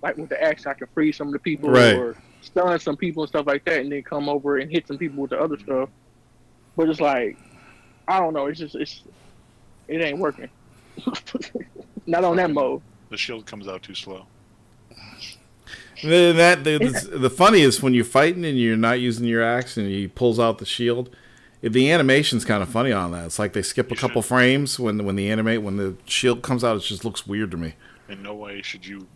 like with the X, I can freeze some of the people Right. or stun some people and stuff like that, and then come over and hit some people with the other stuff. But it's like I don't know. It ain't working. Not on that mode. The shield comes out too slow. The funniest when you're fighting and you're not using your axe and he pulls out the shield. The animation's kind of funny on that. It's like they skip a couple frames when the shield comes out. It just looks weird to me. In no way should you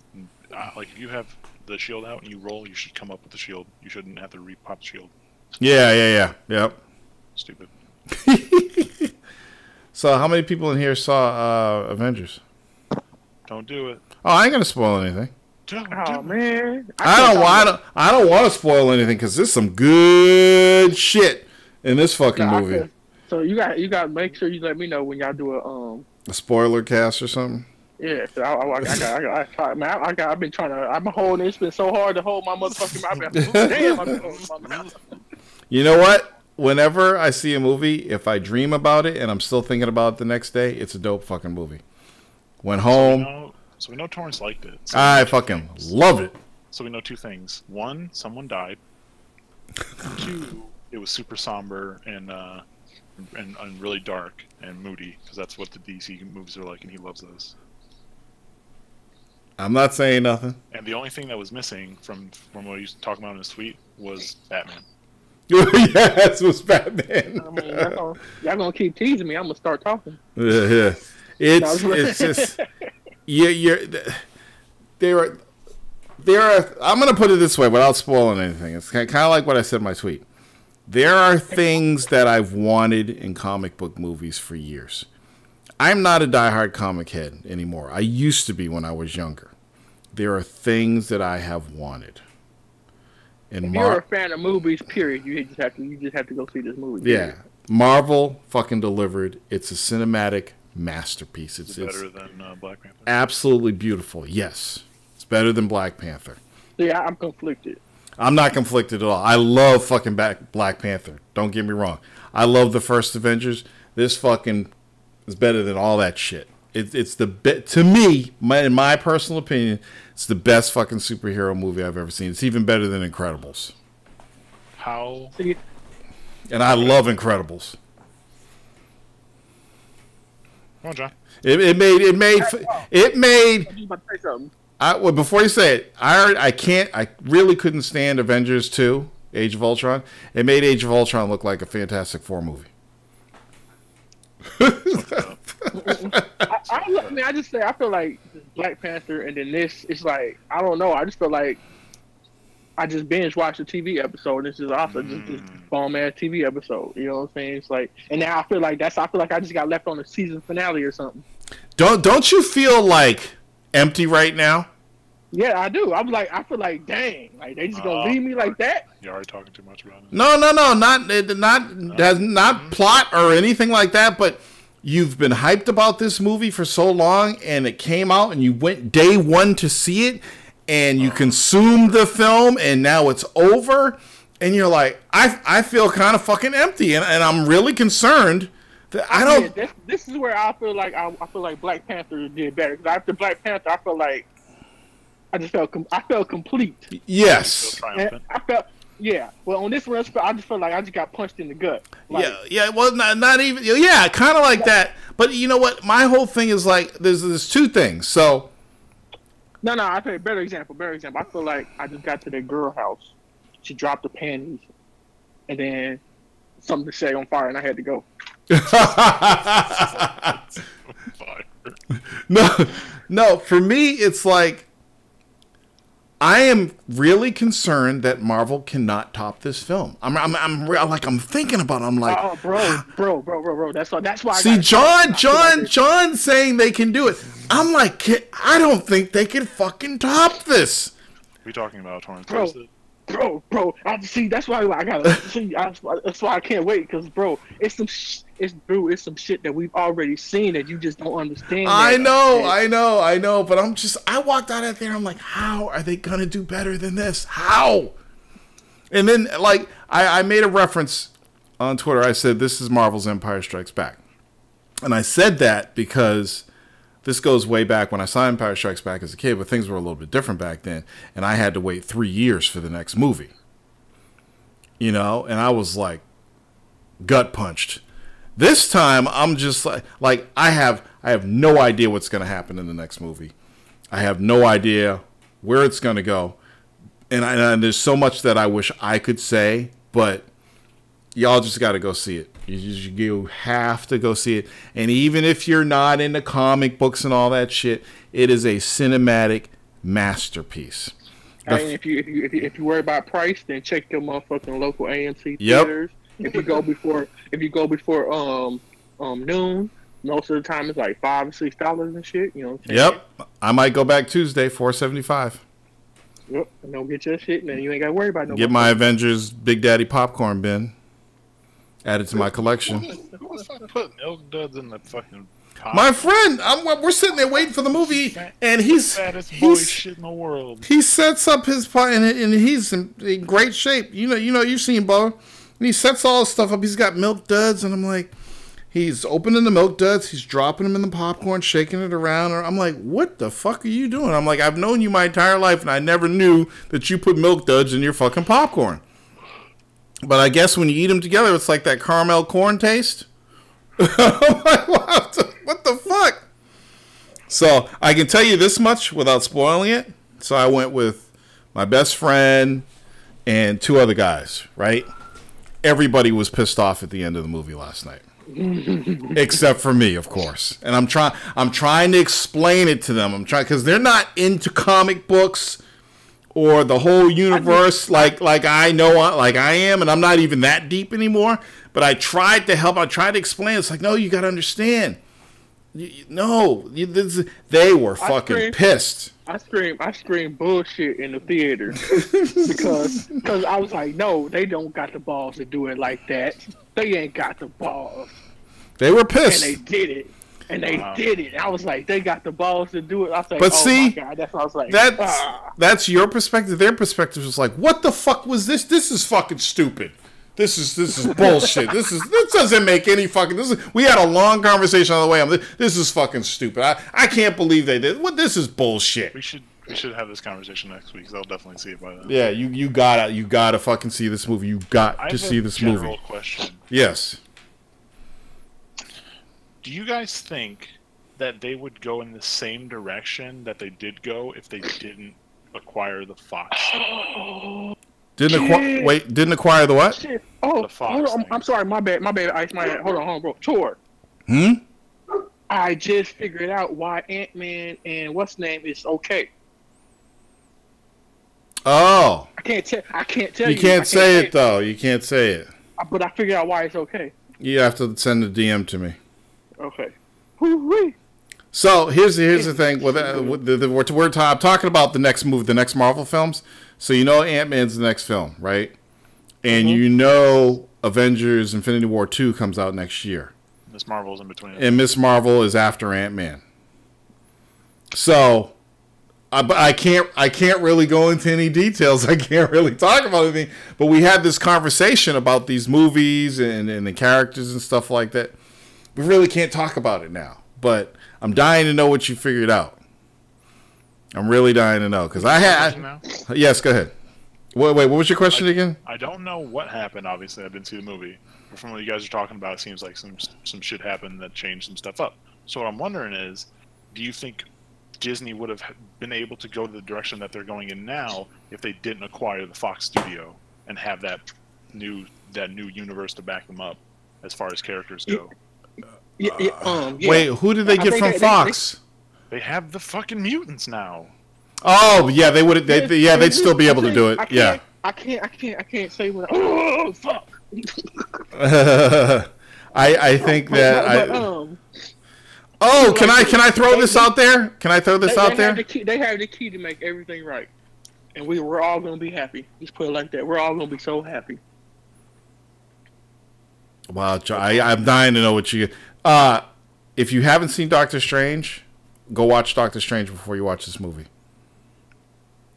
like if you have the shield out and you roll, you should come up with the shield. You shouldn't have to repop the shield. Yeah. Yep. Stupid. So, how many people in here saw Avengers? Don't do it. Oh, I ain't gonna spoil anything. Oh man, I don't want to spoil anything because there's some good shit in this fucking movie. So you got to make sure you let me know when y'all do a spoiler cast or something. Yeah, so I've been trying to. I've been holding. It's been so hard to hold my motherfucking mouth. Damn, I've been holding my mouth. You know what? Whenever I see a movie, if I dream about it and I'm still thinking about it the next day, it's a dope fucking movie. Went home. So we know Torrance liked it. So I fucking loved it. So we know two things. One, someone died. Two, it was super somber and really dark and moody because that's what the DC movies are like, and he loves those. I'm not saying nothing. And the only thing that was missing from what he was talking about in his tweet was Batman. Yes, it was Batman. I mean, y'all gonna keep teasing me. I'm gonna start talking. Yeah. It's just there are. I'm gonna put it this way without spoiling anything. It's kind of like what I said in my tweet. There are things that I've wanted in comic book movies for years. I'm not a diehard comic head anymore. I used to be when I was younger. There are things that I have wanted. And if you're a fan of movies, period, you just have to go see this movie. Period. Yeah, Marvel fucking delivered. It's a cinematic masterpiece. It's better than Black Panther. Absolutely beautiful. Yes, it's better than Black Panther. Yeah, I'm conflicted. I'm not conflicted at all. I love fucking Black Panther. Don't get me wrong. I love the first Avengers. This fucking is better than all that shit. It's the to me, in my personal opinion, it's the best fucking superhero movie I've ever seen. It's even better than Incredibles. How? And I love Incredibles. Come on, John. It made. Well, before you say it, I really couldn't stand Avengers 2, Age of Ultron. It made Age of Ultron look like a Fantastic Four movie. I feel like Black Panther and then this, it's like, I don't know. I just feel like I just binge watched a TV episode. This is also just this bomb ass TV episode. You know what I'm saying? It's like, and now I feel like I just got left on the season finale or something. Don't you feel like empty right now? Yeah, I do. I feel like, dang, like they just gonna leave me like that. You're already talking too much about it. No, not plot or anything like that. But you've been hyped about this movie for so long, and it came out, and you went day one to see it, and you consumed the film, and now it's over, and you're like, I feel kind of fucking empty, and I'm really concerned that I don't. Yeah, this is where I feel like Black Panther did better, because after Black Panther, I feel like. I felt complete. Yes. I felt, yeah. Well, on this one, I just felt like I just got punched in the gut. Like, yeah. Well, not even. Yeah, kind of like that. But you know what? My whole thing is like there's two things. So. No. I tell you, better example. I feel like I just got to the girl house. She dropped the panties, and then something to say on fire, and I had to go. No. For me, it's like. I am really concerned that Marvel cannot top this film. I'm thinking about it. I'm like, oh, bro. That's why. See, John saying they can do it. I'm like, I don't think they can fucking top this. We talking about Torrance? Bro. That's why I gotta see. That's why I can't wait, because bro, it's some shit that we've already seen that you just don't understand. I know. But I walked out of there. I'm like, how are they gonna do better than this? How? And then like I made a reference on Twitter. I said, this is Marvel's Empire Strikes Back. And I said that because this goes way back when I saw Empire Strikes Back as a kid, but things were a little bit different back then. And I had to wait 3 years for the next movie. You know, and I was like gut punched. This time I'm just like I have no idea what's going to happen in the next movie. I have no idea where it's going to go. And there's so much that I wish I could say, but y'all just got to go see it. You have to go see it. And even if you're not into comic books and all that shit, it is a cinematic masterpiece. And if you worry about price, then check your motherfucking local AMC theaters. If you go before noon, most of the time it's like $5 or $6 and shit. You know what I'm saying? Yep. I might go back Tuesday, $4.75. Yep. And don't get your shit, and then you ain't got to worry about no. Get my Avengers Big Daddy popcorn bin. Add it to my collection. Who the fuck put Milk Duds in the fucking pot? My friend, we're sitting there waiting for the movie, and fattest boy shit in the world. He sets up his pot, and he's in great shape. You know, you've seen Bo. And he sets all his stuff up. He's got Milk Duds, and I'm like, he's opening the Milk Duds. He's dropping them in the popcorn, shaking it around. I'm like, what the fuck are you doing? I'm like, I've known you my entire life, and I never knew that you put Milk Duds in your fucking popcorn. But I guess when you eat them together, it's like that caramel corn taste. I'm like, what the fuck? So I can tell you this much without spoiling it. So I went with my best friend and 2 other guys, right? Everybody was pissed off at the end of the movie last night. Except for me, of course. And I'm trying to explain it to them. Because they're not into comic books or the whole universe like I am, and I'm not even that deep anymore. But I tried to help. I tried to explain. It's like, no, you got to understand. They were fucking pissed. I screamed bullshit in the theater because I was like, no, they don't got the balls to do it like that. They ain't got the balls. They were pissed, and they did it. And they did it. I was like, they got the balls to do it. I was like, but oh see, my God. That's what I was like. That's your perspective. Their perspective was like, what the fuck was this? This is fucking stupid. This is bullshit. This doesn't make any fucking. We had a long conversation on the way. This is fucking stupid. I can't believe they did. What? This is bullshit. We should have this conversation next week. Cause I'll definitely see it by then. Yeah, you gotta fucking see this movie. You got to see this movie. I have a general question. Yes. Do you guys think that they would go in the same direction that they did go if they didn't acquire the Fox? Didn't acquire the what? Shit. Oh, the Fox hold on. I'm sorry. My bad. Ice my head. Hold on, bro. Tor. I just figured out why Ant-Man and what's name is okay. Oh. I can't tell you. You can't say it though. You can't say it. But I figured out why it's okay. You have to send a DM to me. Okay. Woo-wee. So here's the thing. We're talking about the next movie, the next Marvel films. So you know Ant-Man's the next film, right? And you know Avengers Infinity War 2 comes out next year. Miss Marvel's in between. And Miss Marvel is after Ant-Man. So I can't really go into any details. I can't really talk about anything. But we had this conversation about these movies and the characters and stuff like that. We really can't talk about it now. But I'm dying to know what you figured out. I'm really dying to know because I had. Yes, go ahead. Wait, what was your question again? I don't know what happened. Obviously, I didn't see the movie. But from what you guys are talking about, it seems like some shit happened that changed some stuff up. So what I'm wondering is, do you think Disney would have been able to go the direction that they're going in now if they didn't acquire the Fox studio and have that new universe to back them up as far as characters go? Yeah. Wait, who did they get from Fox? They have the fucking mutants now. Oh yeah, they would. They'd still be able to do it. Yeah. I can't say what. Oh fuck. I think that. Can I throw this out there? Can I throw this out there? They have the key to make everything right, and we're all gonna be happy. Just put it like that. We're all gonna be so happy. Wow, I'm dying to know what you. If you haven't seen Doctor Strange, go watch Doctor Strange before you watch this movie.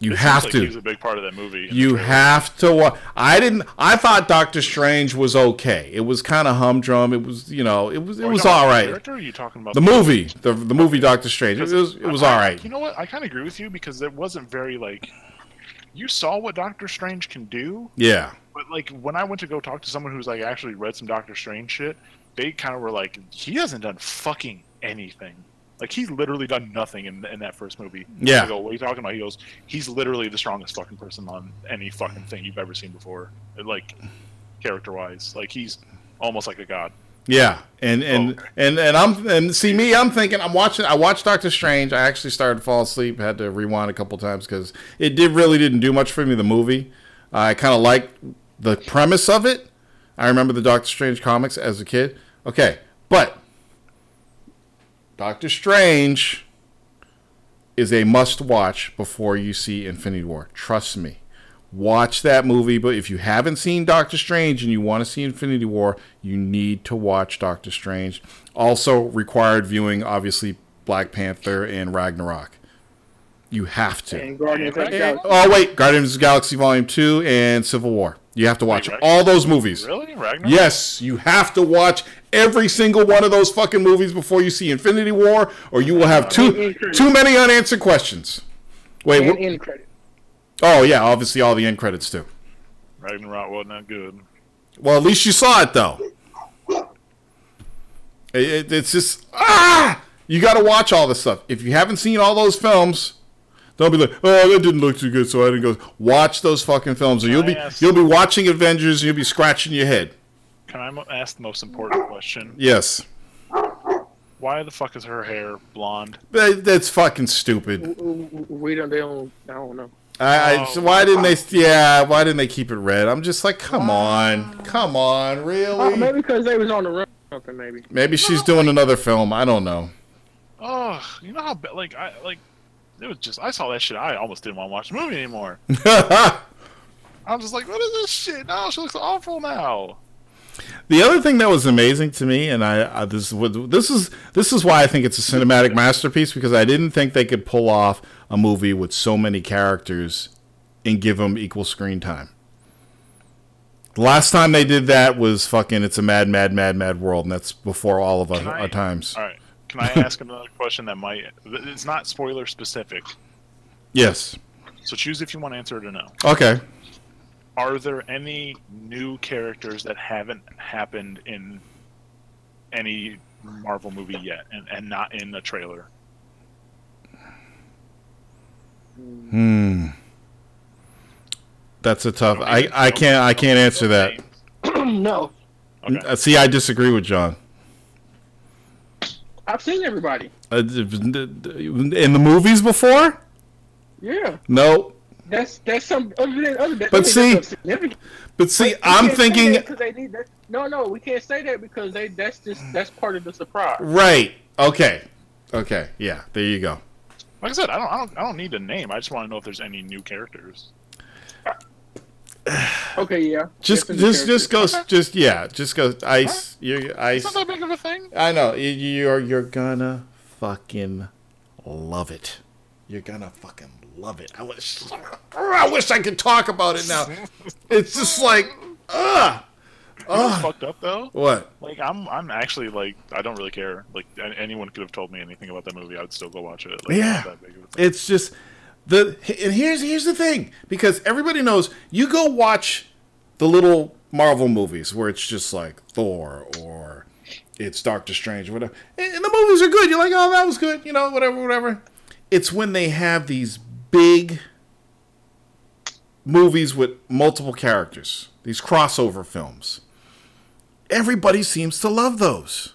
You It have seems to. like He's a big part of that movie. You have to watch. I thought Doctor Strange was okay. It was kind of humdrum. It was, it was all right. Character, or are you talking about The movie, the movie Doctor Strange. It was all right. You know what? I kind of agree with you because it wasn't very you saw what Doctor Strange can do. Yeah. But when I went to go talk to someone who's actually read some Doctor Strange shit, they kind of were like, he hasn't done fucking anything. He's literally done nothing in that first movie. Yeah. I go, what are you talking about? He goes, he's literally the strongest fucking person on any fucking thing you've ever seen before. Character-wise. He's almost like a god. Yeah. And see me, I'm thinking, I watched Doctor Strange. I actually started to fall asleep, had to rewind a couple times because it didn't do much for me, the movie. I kind of liked the premise of it. I remember the Doctor Strange comics as a kid. Okay, but Doctor Strange is a must-watch before you see Infinity War. Trust me. Watch that movie, but if you haven't seen Doctor Strange and you want to see Infinity War, you need to watch Doctor Strange. Also required viewing, obviously, Black Panther and Ragnarok. You have to. And Guardians of the Galaxy. Oh, wait. Guardians of the Galaxy Volume 2 and Civil War. You have to watch all those movies. Really? Ragnarok? Yes, you have to watch every single one of those fucking movies before you see Infinity War, or you will have too many unanswered questions. Wait, and end credit. Oh, yeah, obviously all the end credits, too. Ragnarok wasn't that good. Well, at least you saw it, though. It's just, you got to watch all this stuff. If you haven't seen all those films, don't be like, oh, that didn't look too good, so I didn't go. Watch those fucking films, or you'll be watching Avengers, and you'll be scratching your head. Can I ask the most important question? Yes. Why the fuck is her hair blonde? That's fucking stupid. I don't know. Why didn't they keep it red? I'm just like, come on, really? Maybe because they was on the run or something. Maybe she's doing another film. I don't know. Oh, you know how it was just, I saw that shit. I almost didn't want to watch the movie anymore. I'm just like, what is this shit? No, she looks awful now. The other thing that was amazing to me, and this is why I think it's a cinematic masterpiece, because I didn't think they could pull off a movie with so many characters and give them equal screen time. The last time they did that was fucking It's a Mad, Mad, Mad, Mad World, and that's before all of our times. All right. Can I ask another question that it's not spoiler specific? Yes. So choose if you want to answer it or no. Okay. Are there any new characters that haven't happened in any Marvel movie yet, and not in the trailer? That's a tough. I can't answer that. No. Okay. See, I disagree with John. I've seen everybody. In the movies before? Yeah. No. That's some other than. But see, I'm thinking. No, we can't say that because that's part of the surprise. Right. Okay. Yeah. There you go. Like I said, I don't need a name. I just want to know if there's any new characters. Okay, yeah. Just go. Ice. You're ice. It's not that big of a thing. I know. You're gonna fucking love it. You're gonna fucking love it. I wish I could talk about it now. It's just like, fucked up though. What? I'm actually I don't really care. Anyone could have told me anything about that movie, I would still go watch it. Yeah. Not that big of a thing. It's just and here's the thing, because everybody knows, you go watch the little Marvel movies where it's just like Thor or it's Doctor Strange or whatever, and the movies are good. You're like, oh, that was good, whatever. It's when they have these big movies with multiple characters, these crossover films. Everybody seems to love those.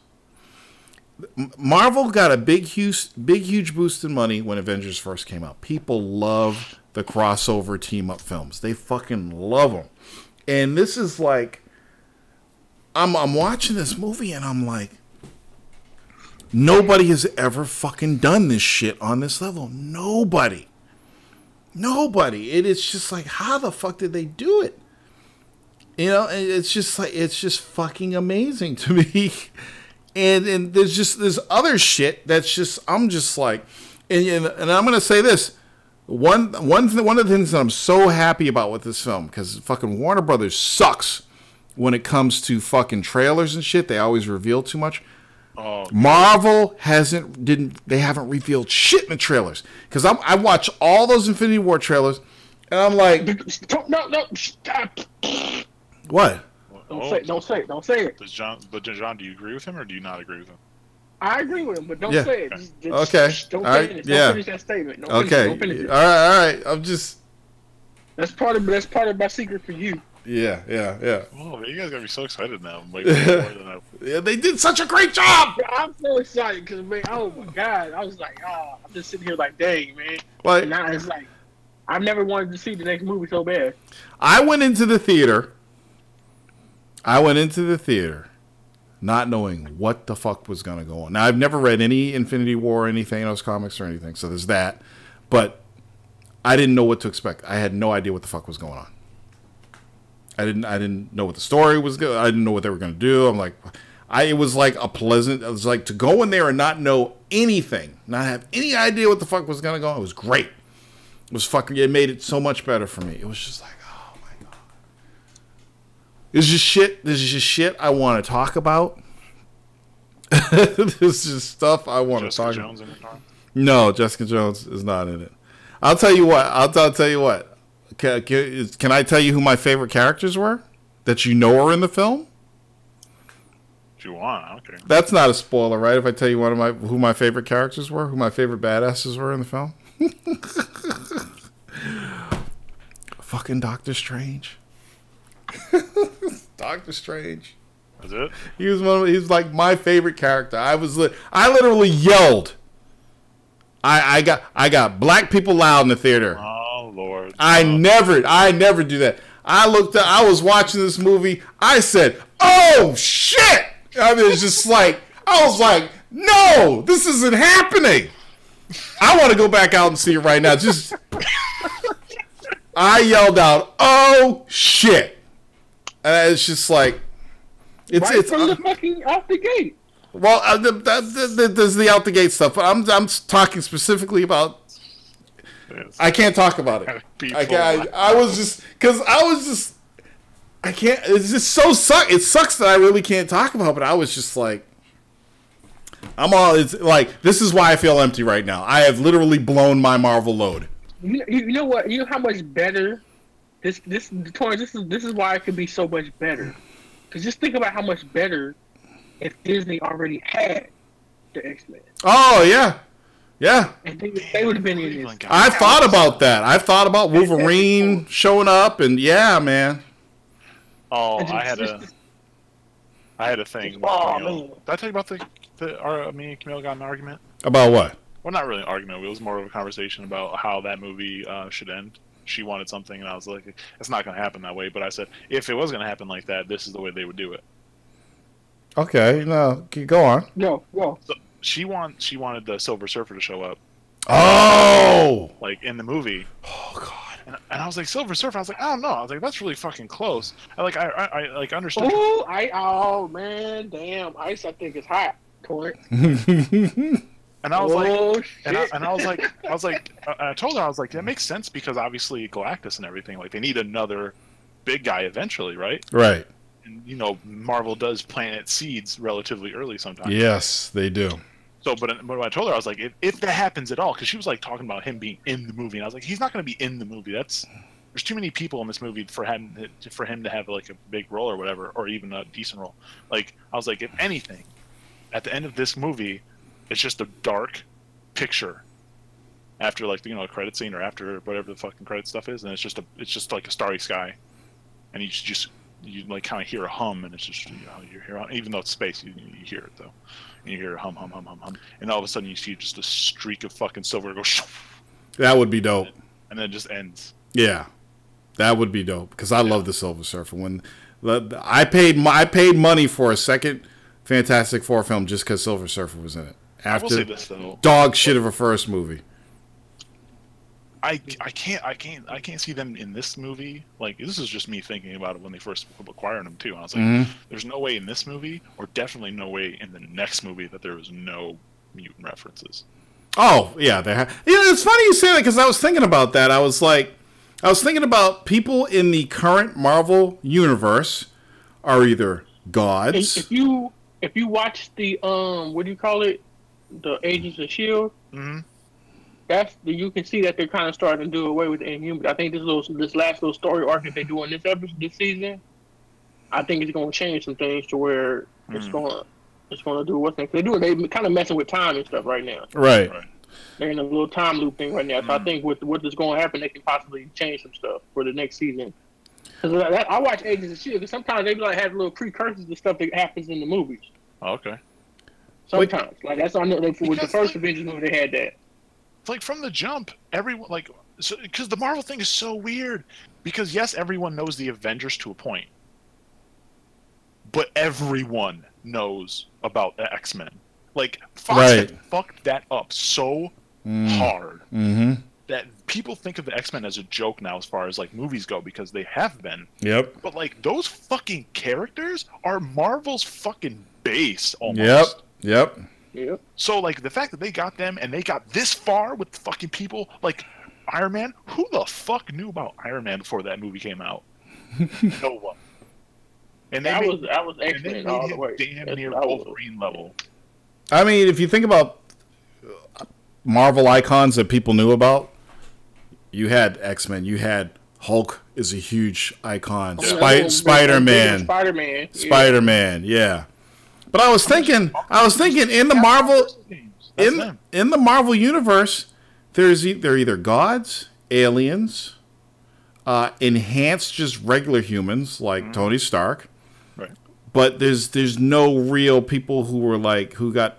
Marvel got a big, huge boost in money when Avengers first came out. People love the crossover team-up films. They fucking love them. And this is like, I'm watching this movie and I'm like, nobody has ever fucking done this shit on this level. Nobody. It's just like, how the fuck did they do it? It's just fucking amazing to me. And there's other shit that's just, I'm just like, and I'm going to say this, One of the things that I'm so happy about with this film, because fucking Warner Brothers sucks when it comes to fucking trailers and shit. They always reveal too much. Oh, Marvel they haven't revealed shit in the trailers. Because I watch all those Infinity War trailers, and I'm like, No, stop. what? Don't say it. John, do you agree with him or do you not agree with him? I agree with him, but don't Yeah. say it. Okay. Don't All right. finish. Yeah. Don't finish that statement. Don't finish it. All right. I'm just. That's part of my secret for you. Yeah. Oh, you guys gotta be so excited now. Like, more than I... Yeah, they did such a great job. Yeah, I'm so excited because, man, oh my god, I was like, I'm just sitting here like, dang, man. Like, And now it's like, I've never wanted to see the next movie so bad. I went into the theater not knowing what the fuck was going to go on. Now, I've never read any Infinity War, any Thanos comics or anything, so there's that. But I didn't know what to expect. I had no idea what the fuck was going on. I didn't know what the story was going. I didn't know what they were going to do. I'm like, it was like to go in there and not know anything, not have any idea what the fuck was going to go on. It was great. It made it so much better for me. It was just like, oh my god. This is just shit I want to talk about. This is just stuff I want to talk about. No, Jessica Jones is not in it. I'll tell you what. I'll tell you what. Can I tell you who my favorite characters were that you know are in the film? If you want, I don't care. That's not a spoiler, right? If I tell you who my favorite characters were, who my favorite badasses were in the film. Fucking Doctor Strange. Doctor Strange. Is it? He was like my favorite character. I literally yelled. I got black people loud in the theater. Oh Lord. I never do that. I was watching this movie. I said, "Oh shit!" I mean, it's just like I was like, "No, this isn't happening." I want to go back out and see it right now. I yelled out, "Oh shit!" And it's just like it's from the fucking out the gate. Well, there's the out the gate stuff, but I'm talking specifically about. I can't talk about it. I can't. It's just so suck. It sucks that I really can't talk about. But I was just like, It's like this is why I feel empty right now. I have literally blown my Marvel load. You know what? You know how much better this is why it could be so much better. Because just think about how much better if Disney already had the X-Men. Oh yeah. And they would have been in this. I've thought about that. I've thought about Wolverine showing up, and yeah, man. Oh, I had a thing. Oh, man. Did I tell you about me and Camille got an argument? About what? Well, not really an argument. It was more of a conversation about how that movie should end. She wanted something, and I was like, "It's not going to happen that way." But I said, if it was going to happen like that, this is the way they would do it. Okay, no, go on. No. So she wanted the Silver Surfer to show up. Oh, like in the movie. Oh god. And I was like, Silver Surfer. I was like, I don't know. I was like, that's really fucking close. I like understood. Oh man, damn, ice! I think is hot. Correct. And I was shit. I was like, I told her, I was like, that makes sense because obviously Galactus and everything, like they need another big guy eventually, right? Right. And Marvel does plant its seeds relatively early sometimes. Yes, they do. So, but when I told her, I was like, if that happens at all, because she was like talking about him being in the movie, and I was like, he's not going to be in the movie. There's too many people in this movie for him to have like a big role or whatever, or even a decent role. Like, I was like, if anything, at the end of this movie, it's just a dark picture after like a credit scene or after whatever the fucking credit stuff is, and it's just like a starry sky, and you like kind of hear a hum, and it's just you hear, even though it's space, you hear it though, and you hear a hum, and all of a sudden you see just a streak of fucking silver go. That would be dope. And then it just ends. Yeah, that would be dope because I love the Silver Surfer. When I paid money for a second Fantastic Four film just because Silver Surfer was in it. I will say this though, dog shit of a first movie. I can't see them in this movie. Like, this is just me thinking about it when they first acquired them too. And I was like, there's no way in this movie, or definitely no way in the next movie, that there was no mutant references. Oh yeah, it's funny you say that because I was thinking about that. I was thinking about people in the current Marvel universe are either gods. If you watch the what do you call it, the Agents of Shield, you can see that they're kind of starting to do away with the Inhumans. I think this last little story arc that they do in this season, I think it's going to change some things to where it's going to do what's next. They kind of messing with time and stuff right now. Right. They're in a little time loop thing right now. So I think with what is going to happen, they can possibly change some stuff for the next season. Because I watch Agents of Shield, because sometimes they like have little precursors to stuff that happens in the movies. Oh, okay. Sometimes, like that's on with the first Avengers movie, they had that. Like from the jump, everyone because the Marvel thing is so weird. Because yes, everyone knows the Avengers to a point, but everyone knows about the X-Men. Like Fox had fucked that up so hard that people think of the X-Men as a joke now, as far as like movies go, because they have been. Yep. But like those fucking characters are Marvel's fucking base almost. Yep. So, like, the fact that they got them and they got this far with the fucking people, like, Iron Man, who the fuck knew about Iron Man before that movie came out? No one. And I was excellent all the way. Damn near Wolverine level. I mean, if you think about Marvel icons that people knew about, you had X-Men, you had Hulk is a huge icon. Spider-Man. Spider-Man, yeah. But I was thinking in the Marvel in the Marvel universe, they're either gods, aliens, enhanced just regular humans like Tony Stark. Right. But there's no real people who got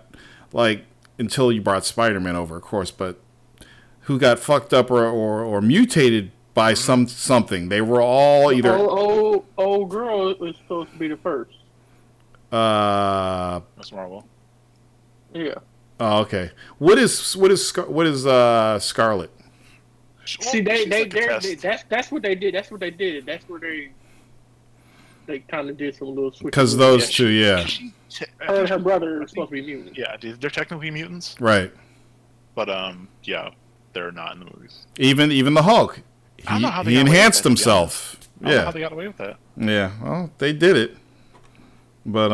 until you brought Spider-Man over, of course, but who got fucked up or mutated by something. They were all either old girl was supposed to be the first. That's Marvel. Yeah. Oh, okay. What is Scarlet? See, that's what they did. That's what they did. That's where they kind of did some little switch. Because those two, yeah. Her and her brother are supposed to be mutants. Yeah, they're technically mutants. Right. But yeah, they're not in the movies. Even the Hulk, he enhanced himself. I don't know how they got away with that. Yeah. Well, they did it. But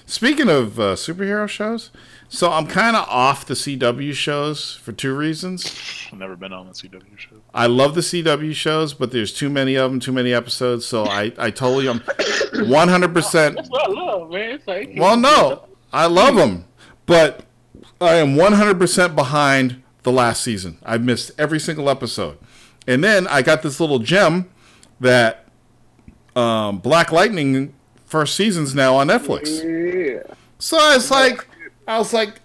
speaking of superhero shows, so I'm kind of off the CW shows for two reasons. I've never been on the CW show. I love the CW shows, but there's too many of them, too many episodes. So I totally am 100%. That's what I love, man. It's like, well, no, I love them, but I am 100% behind the last season. I've missed every single episode, and then I got this little gem that Black Lightning. First season's now on Netflix. Yeah. So I was like,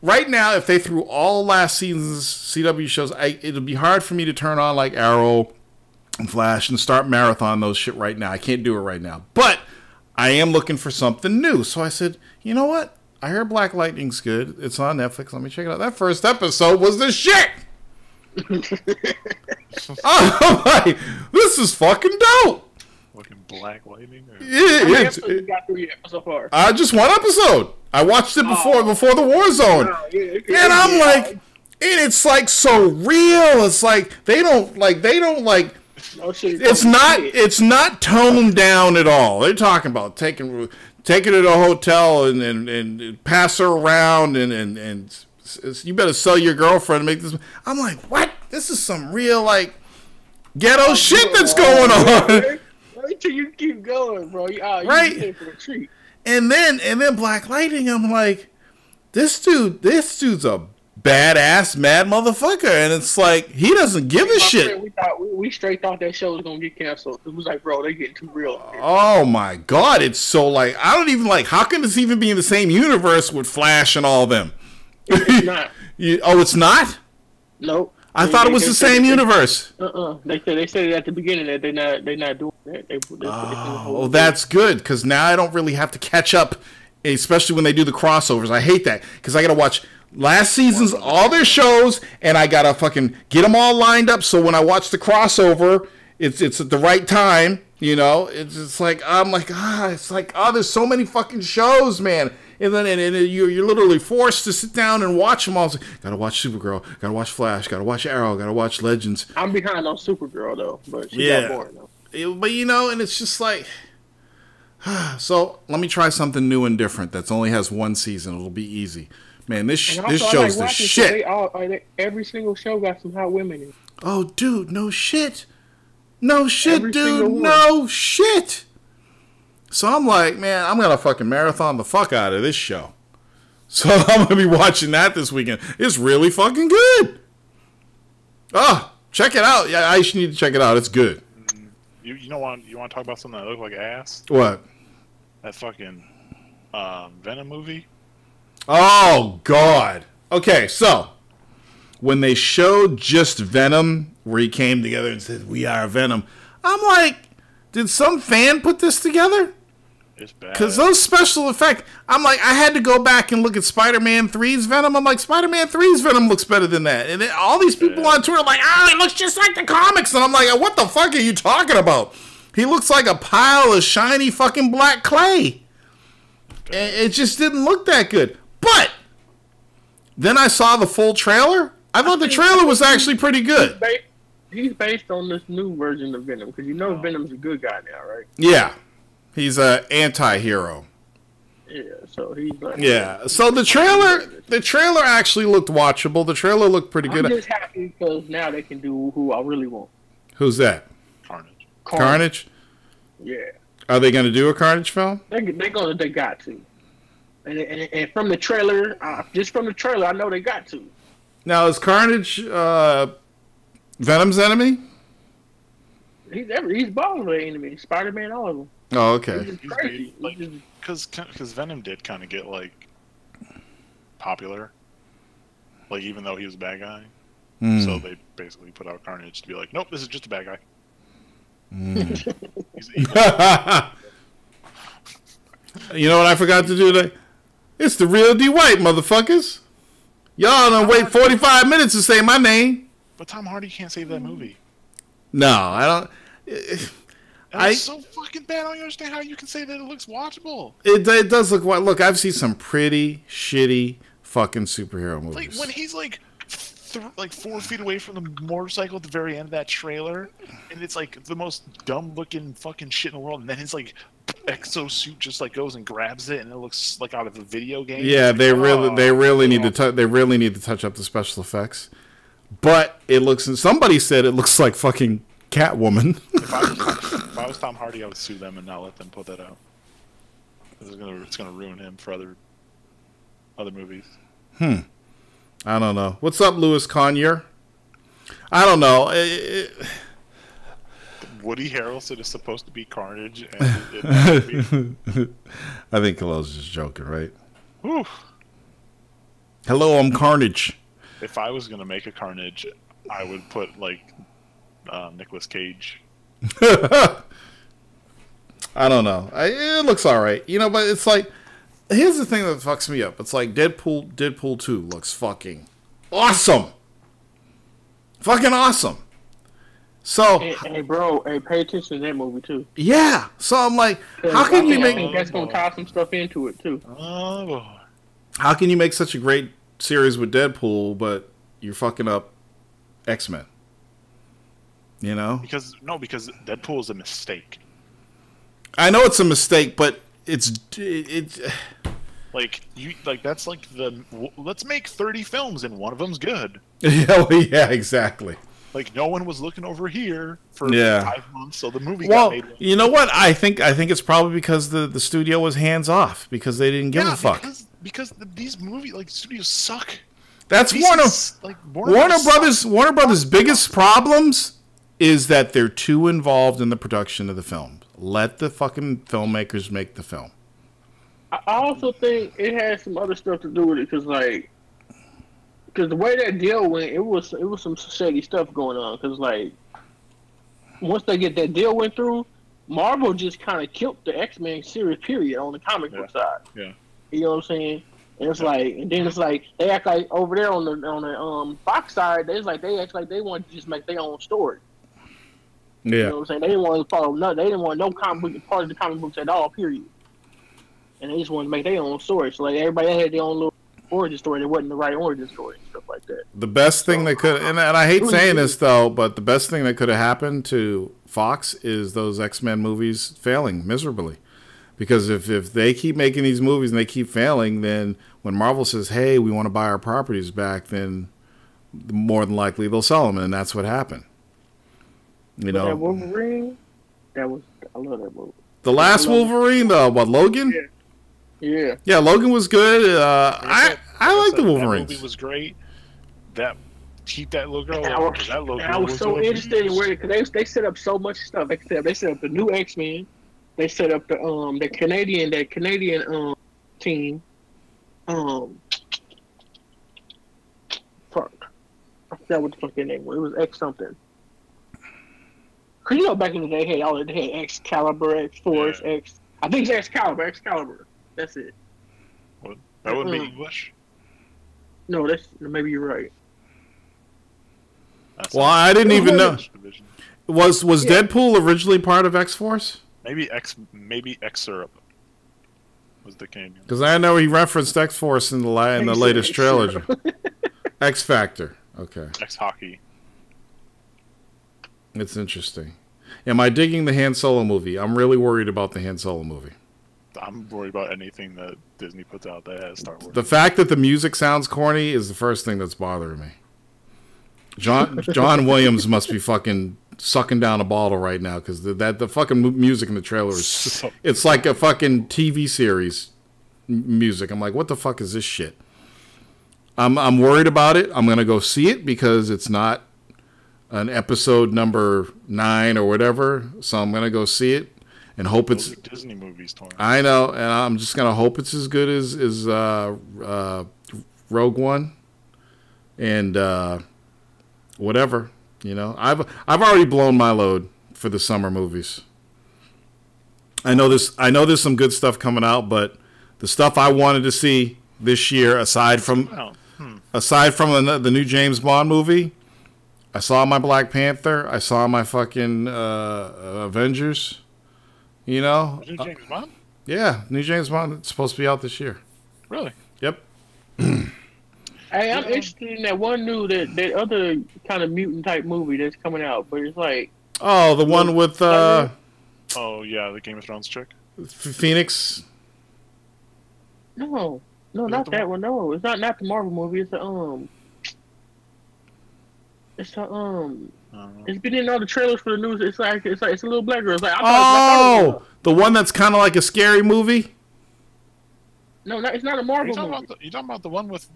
right now, if they threw all last season's CW shows, it'll be hard for me to turn on like Arrow and Flash and start marathon those shit right now. I can't do it right now. But I am looking for something new. So I said, you know what? I heard Black Lightning's good. It's on Netflix. Let me check it out. That first episode was the shit. I'm like, this is fucking dope. Fucking Black Lightning? Or... Yeah, got through yet so far? Just one episode. I watched it before the war zone, and I'm like, and it's like so real. It's like they don't like. It's not toned down at all. They're talking about taking her to a hotel and pass her around and you better sell your girlfriend to make this. I'm like, what? This is some real like ghetto shit that's going on. Wait till you keep going, bro. Right. In for a treat. And then Black Lightning, I'm like, this dude's a badass mad motherfucker, and it's like he doesn't give a shit. We straight thought that show was gonna get canceled. It was like, bro, they getting too real. Oh my god, it's so like I don't even like. How can this even be in the same universe with Flash and all of them? It's not. It's not. Nope. I thought it was the same universe. They said it at the beginning that they're not doing that. Oh, that's good because now I don't really have to catch up, especially when they do the crossovers. I hate that because I got to watch last season's all their shows and I gotta fucking get them all lined up. So when I watch the crossover, it's at the right time. You know, it's like I'm like it's like there's so many fucking shows, man. and then you're literally forced to sit down and watch them all. Gotta watch Supergirl, gotta watch Flash, gotta watch Arrow, gotta watch Legends. I'm behind on Supergirl though, but she got boring though. But you know, and it's just like, so let me try something new and different. That's only has one season. It'll be easy. Man, this show's the shit. Every single show got some hot women in it. Oh, dude, no shit. No shit, dude. No shit. So I'm like, man, I'm going to fucking marathon the fuck out of this show. So I'm going to be watching that this weekend. It's really fucking good. Oh, check it out. Yeah, I need to check it out. It's good. You know what? You want to talk about something that looks like ass? What? That fucking Venom movie. Oh, God. Okay, so when they showed just Venom, where he came together and said, "We are Venom," I'm like, did some fan put this together? It's bad. Because those special effects, I'm like, I had to go back and look at Spider-Man 3's Venom. I'm like, Spider-Man 3's Venom looks better than that. And then all these people on tour are like, oh, it looks just like the comics. And I'm like, what the fuck are you talking about? He looks like a pile of shiny fucking black clay. And it just didn't look that good. But then I saw the full trailer. I thought the trailer was actually pretty good. He's based on this new version of Venom, because you know Venom's a good guy now, right? Yeah. He's an anti-hero. Yeah, so he's like... Yeah, so the trailer actually looked watchable. The trailer looked pretty good. I'm just happy because now they can do who I really want. Who's that? Carnage. Carnage? Yeah. Are they going to do a Carnage film? They got to. And from the trailer, just from the trailer, I know they got to. Now, is Carnage Venom's enemy? He's balling with the enemy. Spider-Man, all of them. Oh, okay. He's crazy. Because Venom did kind of get like popular, like even though he was a bad guy. So they basically put out Carnage to be like, nope, this is just a bad guy. He's evil. You know what I forgot to do today? It's the real D. White, motherfuckers. Y'all done wait 45 minutes to say my name. But Tom Hardy can't save that movie. No, I don't. It's so fucking bad. I don't understand how you can say that it looks watchable. It does look. Look, I've seen some pretty shitty fucking superhero movies. Like when he's like 4 feet away from the motorcycle at the very end of that trailer, and it's like the most dumb looking fucking shit in the world, and then his like exosuit just like goes and grabs it, and it looks like out of a video game. Yeah, they really need to touch up the special effects. But it looks. Somebody said it looks like fucking Catwoman. If I was Tom Hardy, I would sue them and not let them put that out. It's gonna ruin him for other movies. I don't know. What's up, Louis Conyer? I don't know. Woody Harrelson is supposed to be Carnage, and I think Kalo's just joking, right? Whew. Hello, I'm Carnage. If I was gonna make a Carnage, I would put like Nicolas Cage. I don't know. It looks all right, you know. But it's like, here's the thing that fucks me up. It's like Deadpool 2 looks fucking awesome, fucking awesome. So, hey, bro, pay attention to that movie too. Yeah. So I'm like, how can you make? That's gonna tie some stuff into it too. Oh boy. How can you make such a great series with Deadpool, but you're fucking up X-Men? You know? Because Deadpool is a mistake. I know it's a mistake, but it's like that's like let's make 30 films and one of them's good. Yeah, exactly. Like no one was looking over here for 5 months, so the movie got made. You know what? I think it's probably because the studio was hands off because they didn't give a fuck. Because these movie studios suck. That's Warner Brothers' biggest problems is that they're too involved in the production of the film. Let the fucking filmmakers make the film. I also think it has some other stuff to do with it, because the way that deal went, it was some shady stuff going on. Because once that deal went through, Marvel just kind of killed the X-Men series, period, on the comic book side. Yeah. You know what I'm saying? And it's they act like over there on the Fox side, they act like they want to just make their own story. Yeah. You know what I'm saying? They didn't want to follow. They didn't want no comic book part of the comic books at all. Period. and they just wanted to make their own story. So like everybody had their own little origin story. That wasn't the right origin story and stuff like that. The best thing that could, and I hate saying this though, but the best thing that could have happened to Fox is those X-Men movies failing miserably. Because if they keep making these movies and they keep failing, then when Marvel says, "Hey, we want to buy our properties back," then more than likely they'll sell them, and that's what happened. You know, that Wolverine, I love that movie. The last Wolverine, though, what, Logan? Yeah. Yeah, Logan was good. I like the Wolverines. That movie was great. Keep that little girl. I was so interested in where because they set up so much stuff. They set up the new X-Men. They set up the Canadian team. Fuck, I forgot what the fuck their name was. It was X something. Cause you know back in the day, they had Excalibur, X-Force, X. I think it's Excalibur. That's it. Well, that wouldn't be English. No, maybe you're right. Well, I didn't even know. Was Deadpool originally part of X-Force? Maybe X-Syrup was the Canadian. Because I know he referenced X-Force in the latest trilogy. X-Factor. Okay. X-Hockey. It's interesting. Am I digging the Han Solo movie? I'm really worried about the Han Solo movie. I'm worried about anything that Disney puts out that has Star Wars. The fact that the music sounds corny is the first thing that's bothering me. John Williams must be fucking sucking down a bottle right now because the fucking music in the trailer is it's like a fucking TV series music. I'm like, what the fuck is this shit? I'm worried about it. I'm gonna go see it because it's not an episode number 9 or whatever. So I'm gonna go see it and hope it's Disney movies. I know, and I'm just gonna hope it's as good as Rogue One and whatever. You know, I've already blown my load for the summer movies. I know there's some good stuff coming out, but the stuff I wanted to see this year, aside from the new James Bond movie, I saw my Black Panther. I saw my fucking Avengers. You know, new James Bond. Yeah, new James Bond. It's supposed to be out this year. Really? Yep. Hey, I'm interested in that one that other kind of mutant type movie that's coming out, but it's like the one with oh yeah, the Game of Thrones chick. Phoenix. No, not that one. No, it's not the Marvel movie. It's it's been in all the trailers for the news. It's a little black girl. It's like the one that's kind of like a scary movie. No, it's not a Marvel movie. You talking about the one with?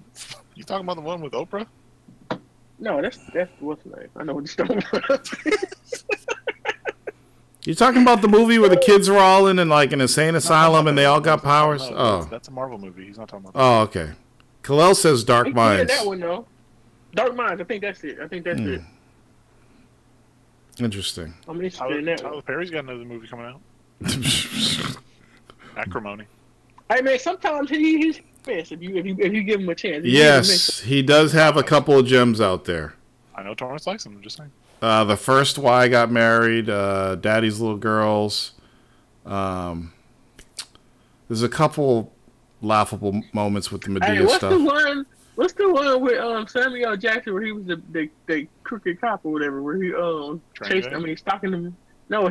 You talking about the one with Oprah? No, that's what's the name. I know what you're talking about. You talking about the movie where the kids were all in like an insane asylum and they all got powers? That's a Marvel movie. He's not talking about. Oh, okay. Kalel says Dark Minds. That one though. Dark Minds. I think that's it. It. Interesting. I'm interested in that. Tyler Perry's got another movie coming out. Acrimony. Hey man, sometimes he's best if you give him a chance. Yes, he does have a couple of gems out there. I know Torrance likes him. I'm just saying. The first Why I Got Married, Daddy's Little Girls. There's a couple laughable moments with the Medea stuff. What's the one with Samuel L. Jackson where he was the crooked cop or whatever? Where he stalking him. No,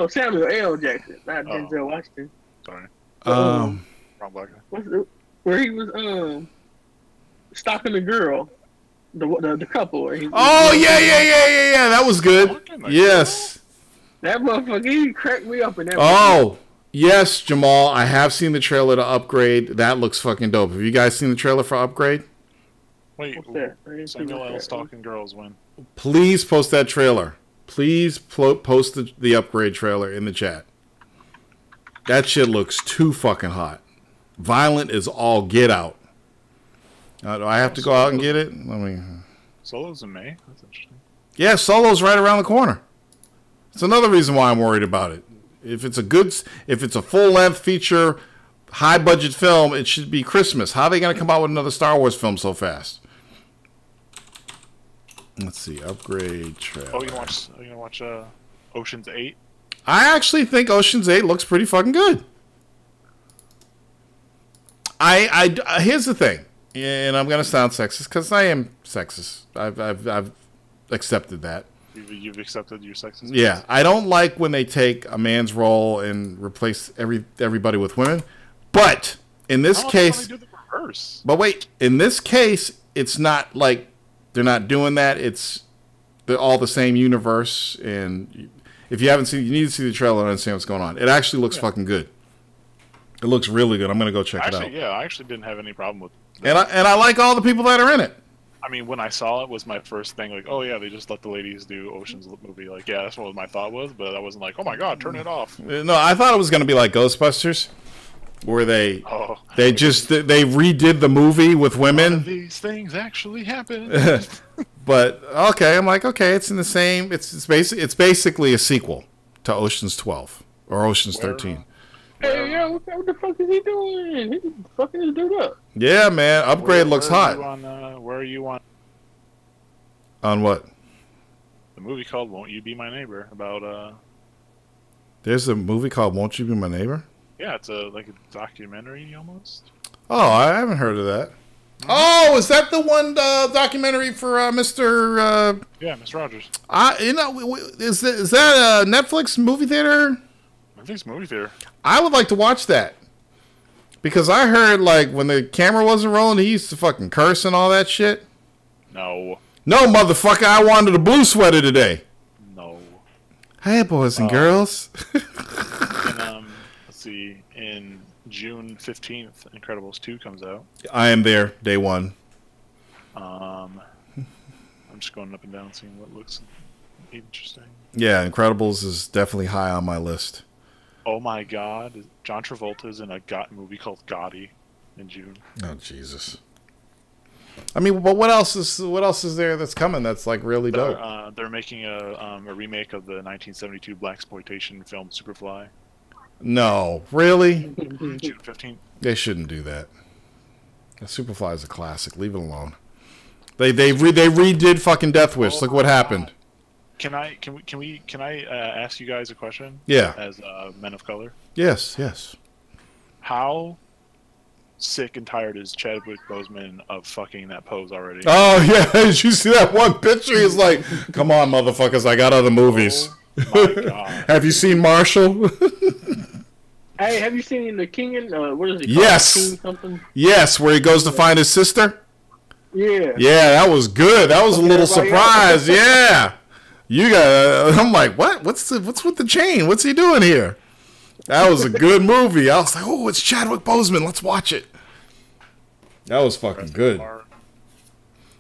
Samuel L. Jackson, not Denzel Washington. Sorry. Wrong black guy. Where he was stalking the girl, the couple. Yeah. That was good. Yes. That motherfucker, he cracked me up in that. Oh. Yes, Jamal, I have seen the trailer to Upgrade. That looks fucking dope. Have you guys seen the trailer for Upgrade? Wait, Samuel L. stalking girls when? Please post that trailer. Please post the Upgrade trailer in the chat. That shit looks too fucking hot. Violent is all get out. Do I have to go out and get it? Solo's in May. That's interesting. Yeah, Solo's right around the corner. It's another reason why I'm worried about it. If it's a full-length feature, high-budget film, it should be Christmas. How are they going to come out with another Star Wars film so fast? Let's see, Upgrade trailer. Oh, you gonna watch Ocean's 8? I actually think Ocean's 8 looks pretty fucking good. Here's the thing, and I'm gonna sound sexist because I am sexist. I've accepted that. You've accepted your sexism. Yeah, I don't like when they take a man's role and replace everybody with women. But in this case, they do the reverse. But wait, in this case, it's not like they're not doing that. They're all the same universe, and if you haven't seen, you need to see the trailer and understand what's going on. It actually looks fucking good. It looks really good. I'm gonna go check it out. Yeah, I actually didn't have any problem with that. And I like all the people that are in it. I mean, when I saw it, was my first thing like, oh yeah, they just let the ladies do Ocean's movie. Like, yeah, that's what my thought was, but I wasn't like, oh my god, turn it off. No, I thought it was gonna be like Ghostbusters, where they redid the movie with women. None of these things actually happen. But okay, I'm like, okay, it's in the same. It's basically a sequel to Ocean's 12 or Ocean's 13. Hey, yo, what the fuck is he doing? He's fucking this dude up. Yeah, man. Upgrade looks hot. Where are you on? On what? The movie called "Won't You Be My Neighbor" about There's a movie called "Won't You Be My Neighbor." Yeah, it's like a documentary almost. Oh, I haven't heard of that. Mm-hmm. Oh, is that the one documentary for Mr. Yeah, Mr. Rogers. Is that a Netflix movie theater? I think it's movie theater. I would like to watch that. Because I heard, like, when the camera wasn't rolling, he used to fucking curse and all that shit. No. No, motherfucker, I wanted a blue sweater today. No. Hey, boys and girls. And, let's see, in June 15th, Incredibles 2 comes out. I am there, day one. I'm just going up and down, seeing what looks interesting. Yeah, Incredibles is definitely high on my list. Oh my god, John Travolta's in a movie called Gotti in June. Oh Jesus! I mean, but what else is there that's coming that's like really dope? They're making a remake of the 1972 blaxploitation film Superfly. No, really? June 15th. They shouldn't do that. Superfly is a classic. Leave it alone. They redid fucking Death Wish. Look what happened. Can I ask you guys a question? Yeah. As men of color. Yes. How sick and tired is Chadwick Boseman of fucking that pose already? Oh yeah, did you see that one picture? He's like, "Come on, motherfuckers, I got other movies." Oh my god. Have you seen Marshall? Hey, have you seen the King and what is it? Yes. King something? Yes, where he goes to find his sister. Yeah. Yeah, that was good. That was a little surprise. Yeah. You got. I'm like, what? What's with the chain? What's he doing here? That was a good movie. I was like, oh, it's Chadwick Boseman. Let's watch it. That was fucking good.